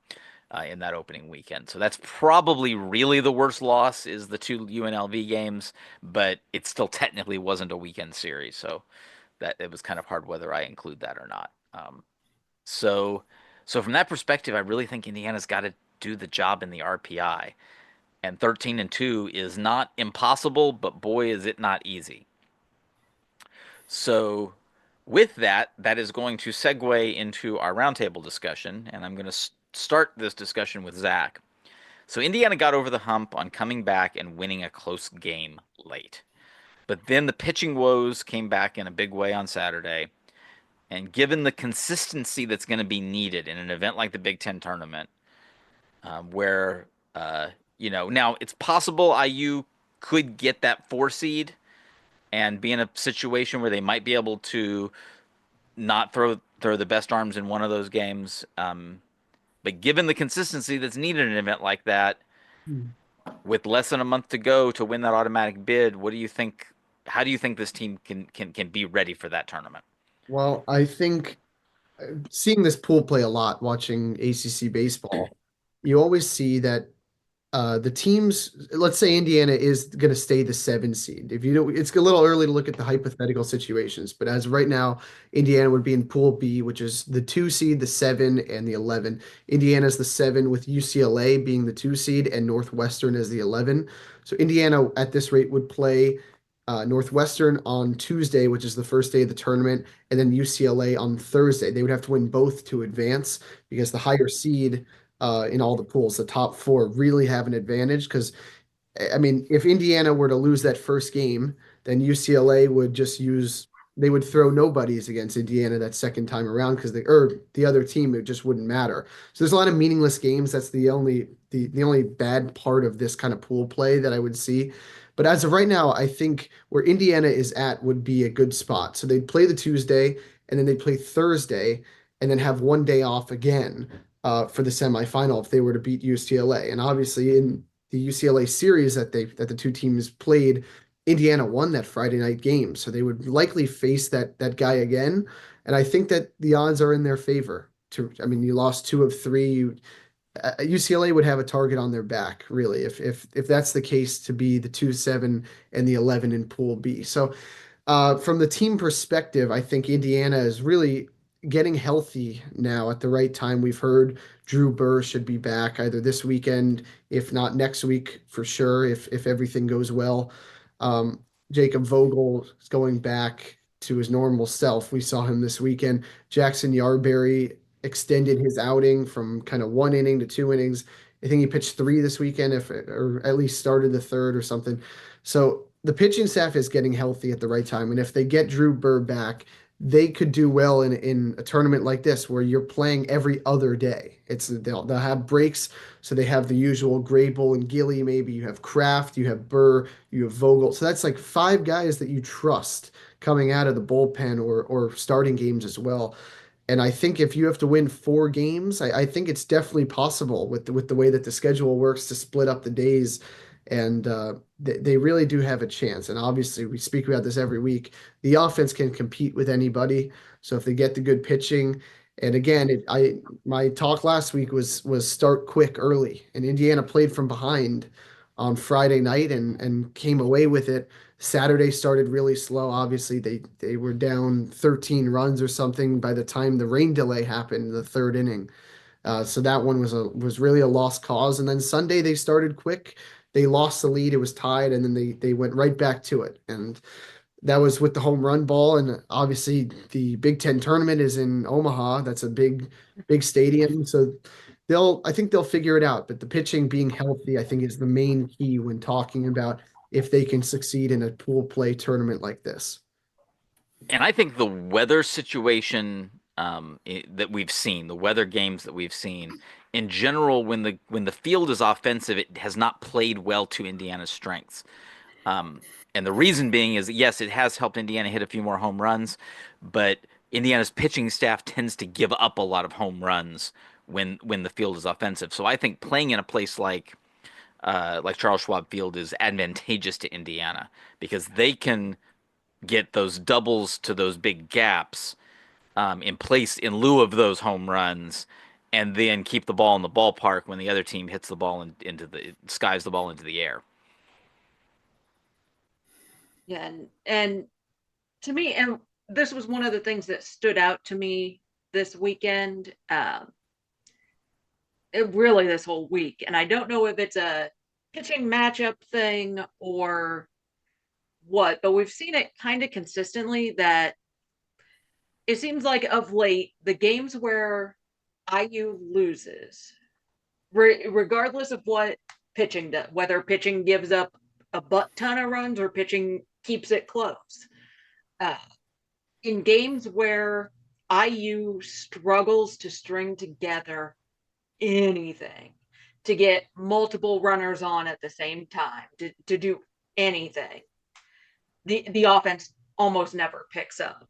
Speaker 2: in that opening weekend. So that's probably really the worst loss is the 2 UNLV games, but it still technically wasn't a weekend series. So that it was kind of hard whether I include that or not. So from that perspective, I really think Indiana's got to do the job in the RPI. And 13-2 is not impossible, but boy, is it not easy. So with that is going to segue into our roundtable discussion, and I'm going to start this discussion with Zach. So Indiana got over the hump on coming back and winning a close game late. But then the pitching woes came back in a big way on Saturday. And given the consistency that's going to be needed in an event like the Big Ten tournament, where, now it's possible IU could get that 4 seed and be in a situation where they might be able to not throw the best arms in one of those games. But given the consistency that's needed in an event like that, with less than a month to go to win that automatic bid, what do you think? How do you think this team can be ready for that tournament?
Speaker 4: Well, I think seeing this pool play a lot, watching ACC baseball, you always see that the teams, let's say Indiana is going to stay the 7 seed. If you know, it's a little early to look at the hypothetical situations, but as of right now, Indiana would be in Pool B, which is the 2 seed, the 7, and the 11. Indiana's the 7 with UCLA being the 2 seed and Northwestern as the 11. So Indiana at this rate would play Northwestern on Tuesday, which is the first day of the tournament, and then UCLA on Thursday. They would have to win both to advance because the higher seed in all the pools, the top four really have an advantage because, I mean, if Indiana were to lose that first game, then UCLA would just they would throw nobodies against Indiana that second time around because the other team, it just wouldn't matter. So there's a lot of meaningless games. That's the only bad part of this kind of pool play that I would see. But as of right now, I think where Indiana is at would be a good spot. So they'd play the Tuesday and then they'd play Thursday and then have one day off again for the semifinal if they were to beat UCLA. And obviously in the UCLA series that the two teams played, Indiana won that Friday night game. So they would likely face that guy again. And I think that the odds are in their favor. You lost 2 of 3. UCLA would have a target on their back, really, if that's the case, to be the 2, 7, and the 11 in Pool B. So, from the team perspective, I think Indiana is really getting healthy now at the right time. We've heard Drew Burr should be back either this weekend, if not next week for sure, if everything goes well. Jacob Vogel is going back to his normal self. We saw him this weekend. Jackson Yarberry extended his outing from kind of 1 inning to 2 innings. I think he pitched 3 this weekend, or at least started the third or something. So the pitching staff is getting healthy at the right time, and if they get Drew Burr back, they could do well in a tournament like this where you're playing every other day. They'll have breaks, so they have the usual Grable and Gilly. Maybe you have Kraft, you have Burr, you have Vogel. So that's like 5 guys that you trust coming out of the bullpen or starting games as well. And I think if you have to win 4 games, I think it's definitely possible with the way that the schedule works to split up the days. And they really do have a chance. And obviously, we speak about this every week. The offense can compete with anybody. So if they get the good pitching, and again, my talk last week was start quick early, and Indiana played from behind on Friday night and came away with it. Saturday started really slow. Obviously, they were down 13 runs or something by the time the rain delay happened in the third inning. So that one was really a lost cause. And then Sunday they started quick. They lost the lead. It was tied, and then they went right back to it. And that was with the home run ball. And obviously, the Big Ten tournament is in Omaha. That's a big stadium. So I think they'll figure it out. But the pitching being healthy, I think, is the main key when talking about if they can succeed in a pool play tournament like this.
Speaker 2: And I think the weather situation that we've seen, the weather games that we've seen, in general, when the field is offensive, it has not played well to Indiana's strengths. And the reason being is that, yes, it has helped Indiana hit a few more home runs, but Indiana's pitching staff tends to give up a lot of home runs when the field is offensive. So I think playing in a place like Charles Schwab Field is advantageous to Indiana because they can get those doubles to those big gaps in place in lieu of those home runs, and then keep the ball in the ballpark when the other team hits the ball skies the ball into the air.
Speaker 5: Yeah, and to me, and this was one of the things that stood out to me this weekend. Really this whole week, and I don't know if it's a pitching matchup thing or what, but we've seen it kind of consistently that it seems like of late the games where IU loses, regardless of what pitching does, whether pitching gives up a butt ton of runs or pitching keeps it close. In games where IU struggles to string together anything, to get multiple runners on at the same time, to do anything, the offense almost never picks up.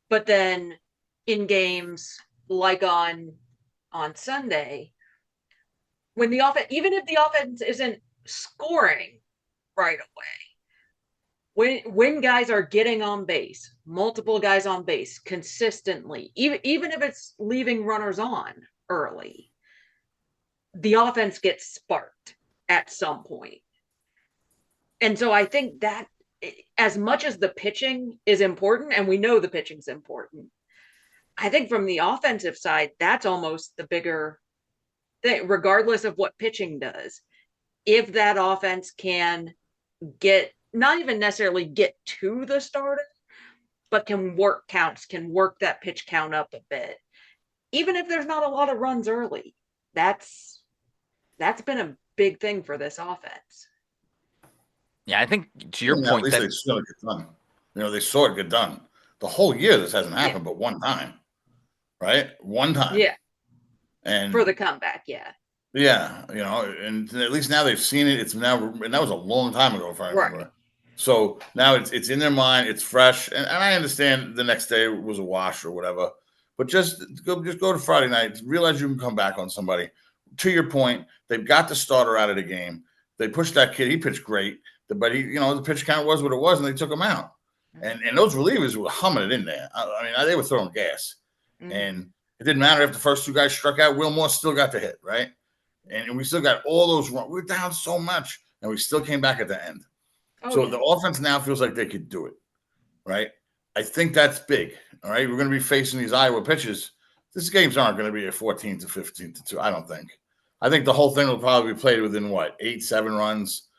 Speaker 5: But then in games like on Sunday, when the offense, even if the offense isn't scoring right away, when guys are getting on base, multiple guys on base consistently, even if it's leaving runners on early, the offense gets sparked at some point. And so I think that as much as the pitching is important, and we know the pitching's important, I think from the offensive side, that's almost the bigger thing, regardless of what pitching does. If that offense can get, not even necessarily get to the starter, but can work counts, can work that pitch count up a bit, even if there's not a lot of runs early, that's been a big thing for this offense.
Speaker 2: Yeah, I think to your point,
Speaker 3: at least they saw it get done. They saw it get done. The whole year this hasn't happened, but one time, right? One time.
Speaker 5: Yeah.
Speaker 3: And
Speaker 5: for the comeback, yeah.
Speaker 3: Yeah, and at least now they've seen it. It's now, and that was a long time ago, if I remember.
Speaker 5: Right.
Speaker 3: So now it's in their mind. It's fresh, and I understand the next day was a wash or whatever. But just go to Friday night. Realize you can come back on somebody. To your point, they've got the starter out of the game. They pushed that kid. He pitched great, but the pitch count was what it was, and they took him out. And those relievers were humming it in there. I mean, they were throwing gas, and it didn't matter if the first two guys struck out. Wilmore still got the hit, right? And we still got all those runs. We were down so much, and we still came back at the end. The offense now feels like they could do it, right? I think that's big, all right? We're going to be facing these Iowa pitches. These games aren't going to be a 14 to 15 to 2, I don't think. I think the whole thing will probably be played within, 8, 7 runs.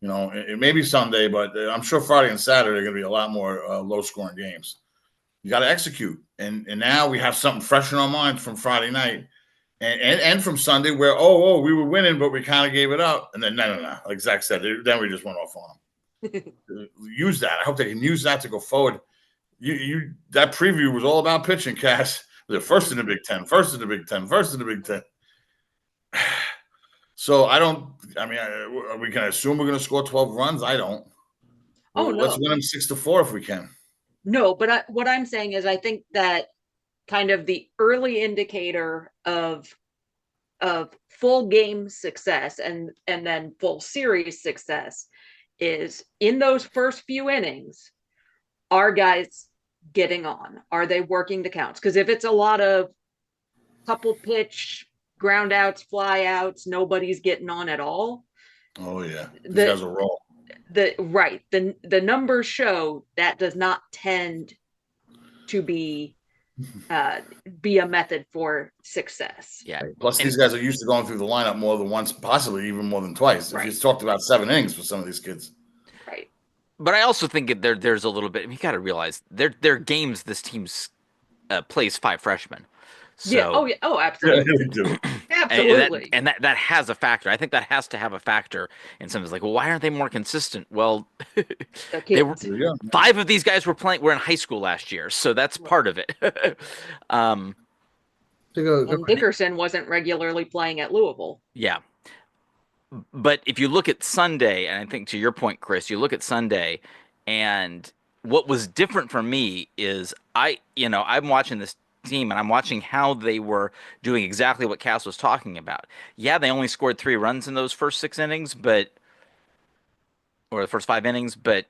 Speaker 3: It may be Sunday, but I'm sure Friday and Saturday are going to be a lot more low-scoring games. You got to execute. And now we have something fresh in our minds from Friday night. And from Sunday where, we were winning, but we kind of gave it up. And then, no. Like Zach said, then we just went off on them. Use that. I hope they can use that to go forward. That preview was all about pitching, Cass. They're first in the Big Ten, first in the Big Ten, first in the Big Ten. So are we going to assume we're going to score 12 runs? I don't.
Speaker 5: No.
Speaker 3: Let's win them 6-4 if we can.
Speaker 5: No, but what I'm saying is I think that kind of the early indicator of full game success and then full series success is in those first few innings, are guys getting on? Are they working the counts? Because if it's a lot of couple pitch, ground outs, fly outs, nobody's getting on at all.
Speaker 3: Oh yeah, these guys are raw.
Speaker 5: The numbers show that does not tend to be a method for success.
Speaker 2: Yeah.
Speaker 3: Plus, these guys are used to going through the lineup more than once, possibly even more than twice.
Speaker 5: Right.
Speaker 3: If you talked about 7 innings for some of these kids.
Speaker 5: Right.
Speaker 2: But I also think there's a little bit. You got to realize they're games this team plays 5 freshmen. So,
Speaker 5: yeah. Oh, absolutely.
Speaker 3: Yeah, they do.
Speaker 5: Absolutely.
Speaker 2: And that has a factor. I think that has to have a factor in some. It's like, well, why aren't they more consistent? Well, they were, 5 of these guys were in high school last year, so that's part of it.
Speaker 5: And Dickerson wasn't regularly playing at Louisville.
Speaker 2: Yeah. But if you look at Sunday, and I think to your point, Chris, you look at Sunday, and what was different for me is I'm watching this team and I'm watching how they were doing exactly what Cass was talking about. Yeah, they only scored 3 runs in those first 6 innings, or the first 5 innings, but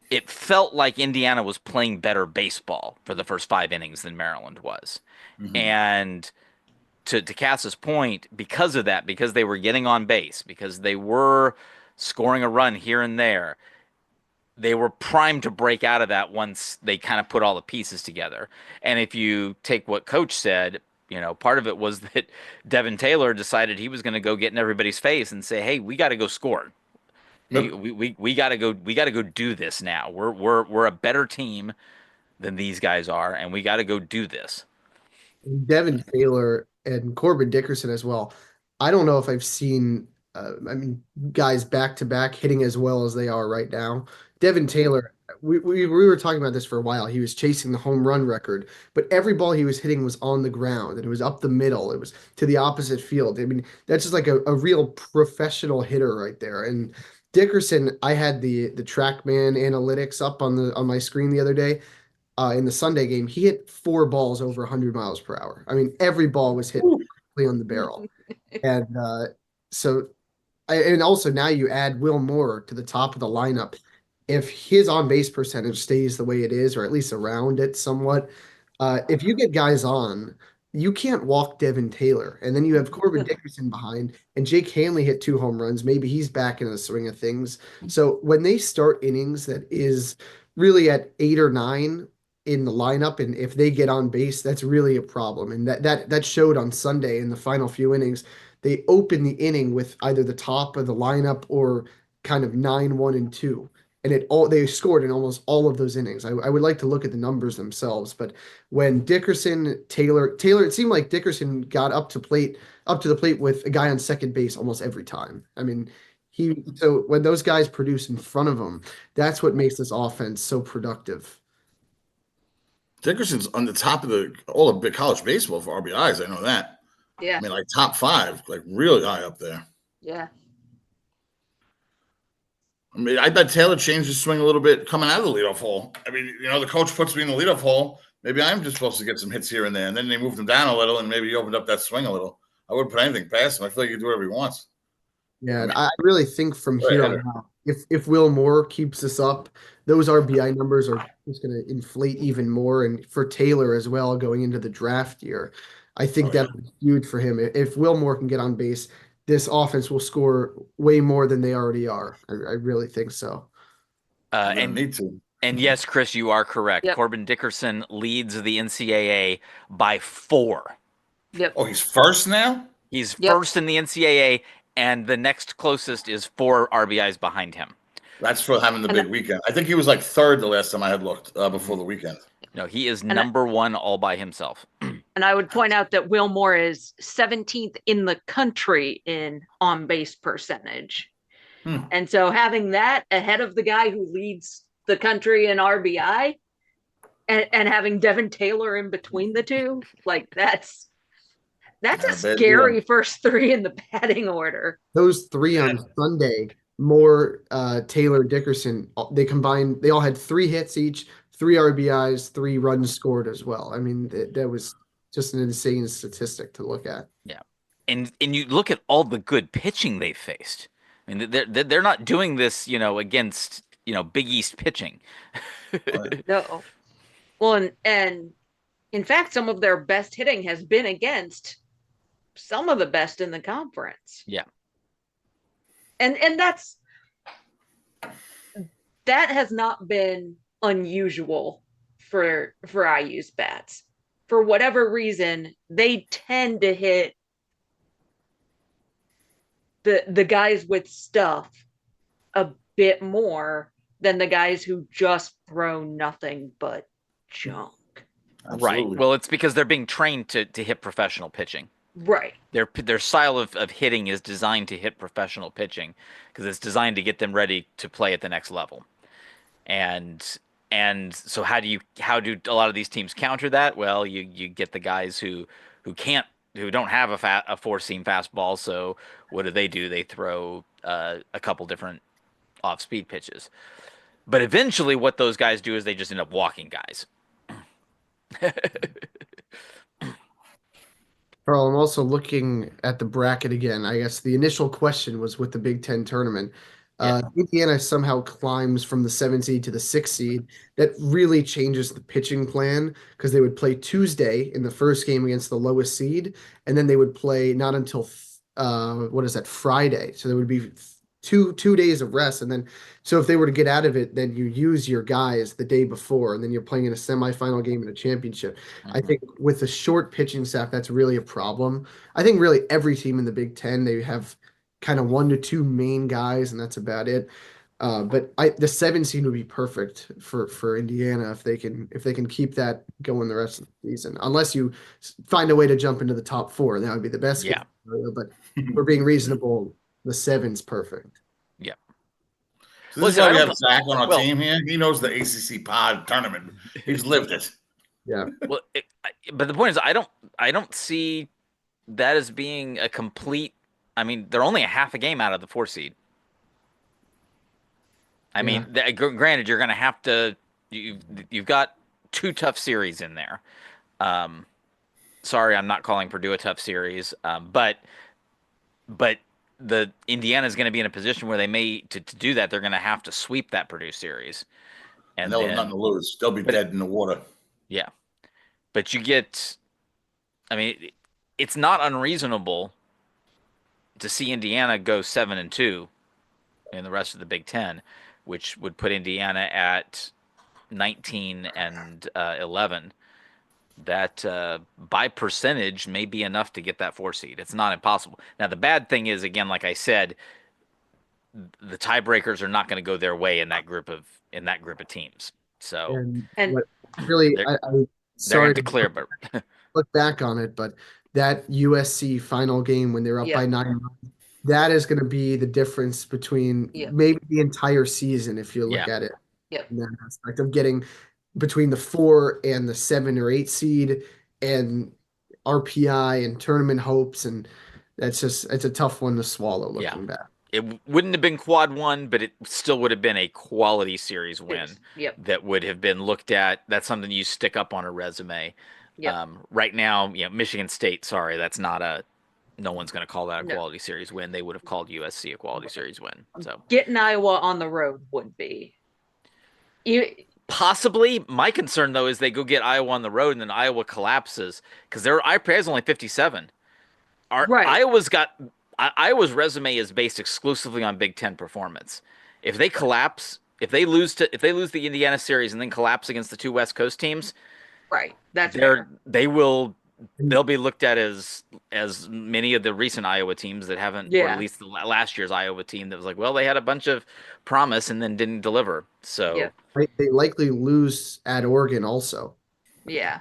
Speaker 2: it felt like Indiana was playing better baseball for the first 5 innings than Maryland was. Mm-hmm. And to Cass's point, because of that, because they were getting on base, because they were scoring a run here and there, they were primed to break out of that once they kind of put all the pieces together. And if you take what Coach said, part of it was that Devin Taylor decided he was going to go get in everybody's face and say, "Hey, we got to go score. Yep. We got to go do this now. We're a better team than these guys are, and we got to go do this."
Speaker 4: Devin Taylor and Korbyn Dickerson as well. I don't know if I've seen guys back to back hitting as well as they are right now. Devin Taylor, we were talking about this for a while. He was chasing the home run record, but every ball he was hitting was on the ground and it was up the middle. It was to the opposite field. I mean, that's just like a real professional hitter right there. And Dickerson, I had the TrackMan analytics up on my screen the other day. In the Sunday game, he hit 4 balls over 100 miles per hour. I mean, every ball was hit perfectly on the barrel. And so and also now you add Will Moore to the top of the lineup. If his on base percentage stays the way it is, or at least around it somewhat, if you get guys on, you can't walk Devin Taylor. And then you have Corbyn Dickerson behind, and Jake Hanley hit 2 home runs. Maybe he's back in the swing of things. So when they start innings that is really at 8 or 9 in the lineup, and if they get on base, that's really a problem. And that showed on Sunday in the final few innings. They opened the inning with either the top of the lineup or kind of 9-1-2. And they scored in almost all of those innings. I would like to look at the numbers themselves, but when Dickerson, Taylor, it seemed like Dickerson got up to the plate with a guy on second base almost every time. I mean, so when those guys produce in front of him, that's what makes this offense so productive.
Speaker 3: Dickerson's on the top of all of big college baseball for RBIs. I know that.
Speaker 5: Yeah.
Speaker 3: I mean, like top 5, like really high up there.
Speaker 5: Yeah.
Speaker 3: I mean, I bet Taylor changed his swing a little bit coming out of the leadoff hole. I mean, the coach puts me in the leadoff hole. Maybe I'm just supposed to get some hits here and there. And then they moved him down a little, and maybe he opened up that swing a little. I wouldn't put anything past him. I feel like he can do whatever he wants.
Speaker 4: Yeah, and I really think from here on out, if Will Moore keeps this up, those RBI numbers are just going to inflate even more. And for Taylor as well, going into the draft year, I think that'll be huge for him. If Will Moore can get on base, this offense will score way more than they already are. I really think so.
Speaker 3: And need to.
Speaker 2: And yes, Chris, you are correct.
Speaker 5: Yep.
Speaker 2: Corbyn Dickerson leads the NCAA by 4.
Speaker 5: Yep.
Speaker 3: Oh, he's first now?
Speaker 2: He's first in the NCAA, and the next closest is 4 RBIs behind him.
Speaker 3: That's for having the big weekend. I think he was like 3rd the last time I had looked before the weekend.
Speaker 2: No, he is number 1 all by himself.
Speaker 5: And I would point out that Will Moore is 17th in the country in on-base percentage. And so having that ahead of the guy who leads the country in RBI and having Devin Taylor in between the two, like that's a scary first 3 in the batting order.
Speaker 4: Those 3 on Sunday, Moore, Taylor, Dickerson, they all had 3 hits each, 3 RBIs, 3 runs scored as well. I mean, that was just an insane statistic to look at.
Speaker 2: Yeah. And you look at all the good pitching they faced. I mean, they're not doing this, against, Big East pitching.
Speaker 5: No. Well, and in fact, some of their best hitting has been against some of the best in the conference.
Speaker 2: Yeah.
Speaker 5: And that has not been unusual for IU's bats. For whatever reason, they tend to hit the guys with stuff a bit more than the guys who just throw nothing but junk.
Speaker 3: Absolutely.
Speaker 2: Right. Well, it's because they're being trained to hit professional pitching.
Speaker 5: Right.
Speaker 2: Their style of hitting is designed to hit professional pitching because it's designed to get them ready to play at the next level. And so how do a lot of these teams counter that? Well, you get the guys who don't have a 4-seam fastball. So what do? They throw a couple different off-speed pitches. But eventually what those guys do is they just end up walking guys.
Speaker 4: Carl, I'm also looking at the bracket again. I guess the initial question was with the Big Ten tournament. Indiana somehow climbs from the 7th seed to the 6th seed. That really changes the pitching plan because they would play Tuesday in the first game against the lowest seed, and then they would play not until Friday. So there would be two days of rest, and then so if they were to get out of it, then you use your guys the day before, and then you're playing in a semifinal game in a championship. I think with the short pitching staff, that's really a problem. I think really every team in the Big Ten, they have kind of 1 to 2 main guys, and that's about it. But the 7 seed would be perfect for Indiana if they can keep that going the rest of the season. Unless you find a way to jump into the top 4, that would be the best.
Speaker 2: Yeah.
Speaker 4: Scenario, but we're being reasonable. the 7's perfect.
Speaker 2: Yeah.
Speaker 3: So this is
Speaker 2: Listen,
Speaker 3: why
Speaker 2: I
Speaker 3: we
Speaker 2: don't
Speaker 3: have Zach on our
Speaker 2: well-
Speaker 3: team here. He knows the ACC pod tournament. He's lived it.
Speaker 4: Yeah.
Speaker 2: Well, but the point is, I don't see that as being a complete. I mean, they're only a half a game out of the 4 seed. I mean, granted, you're going to have to. You've got 2 tough series in there. Sorry, I'm not calling Purdue a tough series, but the Indiana's going to be in a position where they may to do that. They're going to have to sweep that Purdue series,
Speaker 3: And they'll have nothing to lose. They'll be dead in the water.
Speaker 2: Yeah, but you get. I mean, it's not unreasonable to see Indiana go 7-2 in the rest of the Big Ten, which would put Indiana at 19-11. That by percentage may be enough to get that 4 seed. It's not impossible. Now the bad thing is, again, like I said, the tiebreakers are not going to go their way in that group of teams. So
Speaker 5: And
Speaker 4: what really,
Speaker 2: they're
Speaker 4: sorry
Speaker 2: going to clear, but
Speaker 4: look back on it, but that USC final game when they're up by 9, that is going to be the difference between maybe the entire season if you look at it in that aspect of getting between the 4 and the 7 or 8 seed and RPI and tournament hopes, and it's a tough one to swallow looking back.
Speaker 2: It wouldn't have been quad 1, but it still would have been a quality series win that would have been looked at. That's something you stick up on a resume. Right now, Michigan State, sorry, that's not no one's going to call that a quality series win. They would have called USC a quality series win. So
Speaker 5: getting Iowa on the road would be.
Speaker 2: Possibly. My concern, though, is they go get Iowa on the road and then Iowa collapses because their IPA is only 57. Iowa's resume is based exclusively on Big Ten performance. If they collapse, if they lose the Indiana series and then collapse against the 2 West Coast teams,
Speaker 5: that's fair.
Speaker 2: They'll be looked at as many of the recent Iowa teams that haven't, or at least the last year's Iowa team that was like, well, they had a bunch of promise and then didn't deliver. So
Speaker 4: they likely lose at Oregon also.
Speaker 5: Yeah.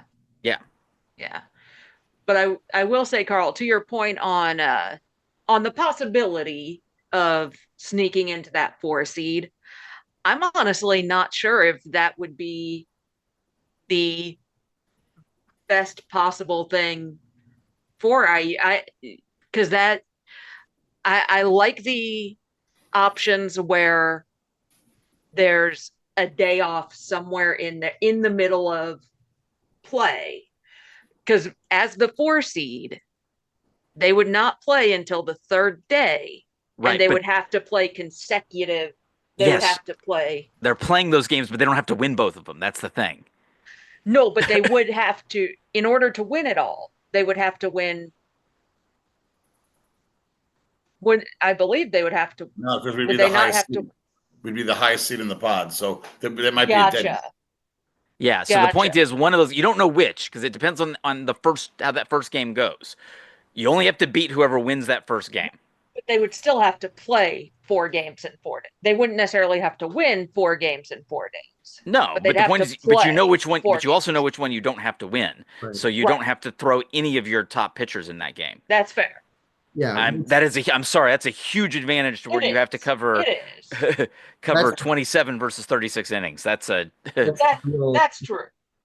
Speaker 5: But I will say, Carl, to your point on the possibility of sneaking into that 4 seed, I'm honestly not sure if that would be the best possible thing for because I like the options where there's a day off somewhere in the middle of play, because as the 4 seed they would not play until the 3rd day, and they would have to play consecutive. They would have to play.
Speaker 2: They're playing those games, but they don't have to win both of them. That's the thing.
Speaker 5: No, but they would have to, in order to win it all, they would have to win. I believe they would have to.
Speaker 3: No, because we'd be the highest seed. We'd be the highest seed in the pod, so there might be a dead.
Speaker 2: Yeah, so the point is, one of those, you don't know which, because it depends on how that first game goes. You only have to beat whoever wins that first game.
Speaker 5: But they would still have to play 4 games in 4 days. They wouldn't necessarily have to win 4 games in 4 days.
Speaker 2: No, but the point is, but you know which one, but you also know which one you don't have to win. Right. So you don't have to throw any of your top pitchers in that game.
Speaker 5: That's fair.
Speaker 4: Yeah,
Speaker 2: I'm sorry, that's a huge advantage to where you have to cover 27 versus 36 innings. That's
Speaker 5: that's true.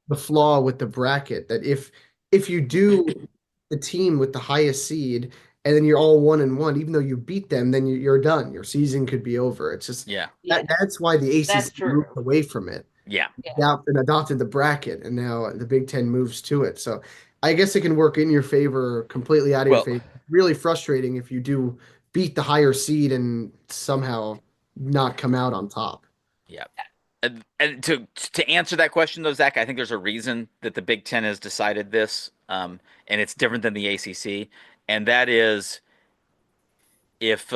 Speaker 4: The flaw with the bracket that if you do the team with the highest seed and then you're all 1-1, even though you beat them, then you're done. Your season could be over. It's just that's why the ACC moved away from it. And adopted the bracket, and now the Big Ten moves to it. So I guess it can work in your favor, completely out of your favor. Really frustrating if you do beat the higher seed and somehow not come out on top.
Speaker 2: Yeah. And to answer that question, though, Zach, I think there's a reason that the Big Ten has decided this, and it's different than the ACC, and that is if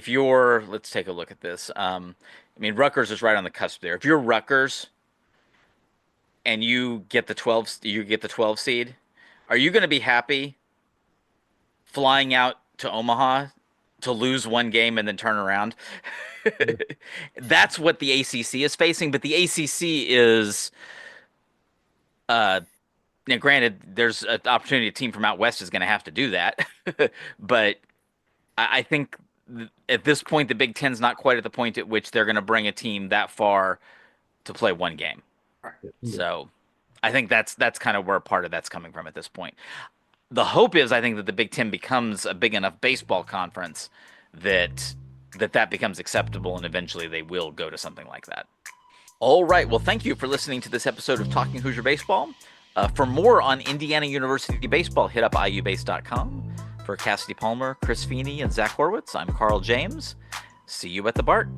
Speaker 2: you're, let's take a look at this. I mean, Rutgers is right on the cusp there. If you're Rutgers and you get the 12 seed, are you going to be happy flying out to Omaha to lose 1 game and then turn around? That's what the ACC is facing, but the ACC is now granted there's an opportunity a team from out west is going to have to do that. But I think at this point, the Big Ten's not quite at the point at which they're going to bring a team that far to play one game. So I think that's kind of where part of that's coming from at this point. The hope is, I think, that the Big Ten becomes a big enough baseball conference that becomes acceptable, and eventually they will go to something like that. All right. Well, thank you for listening to this episode of Talking Hoosier Baseball. For more on Indiana University baseball, hit up iubase.com. For Cassidy Palmer, Chris Feeney, and Zach Horwitz, I'm Carl James. See you at the BART.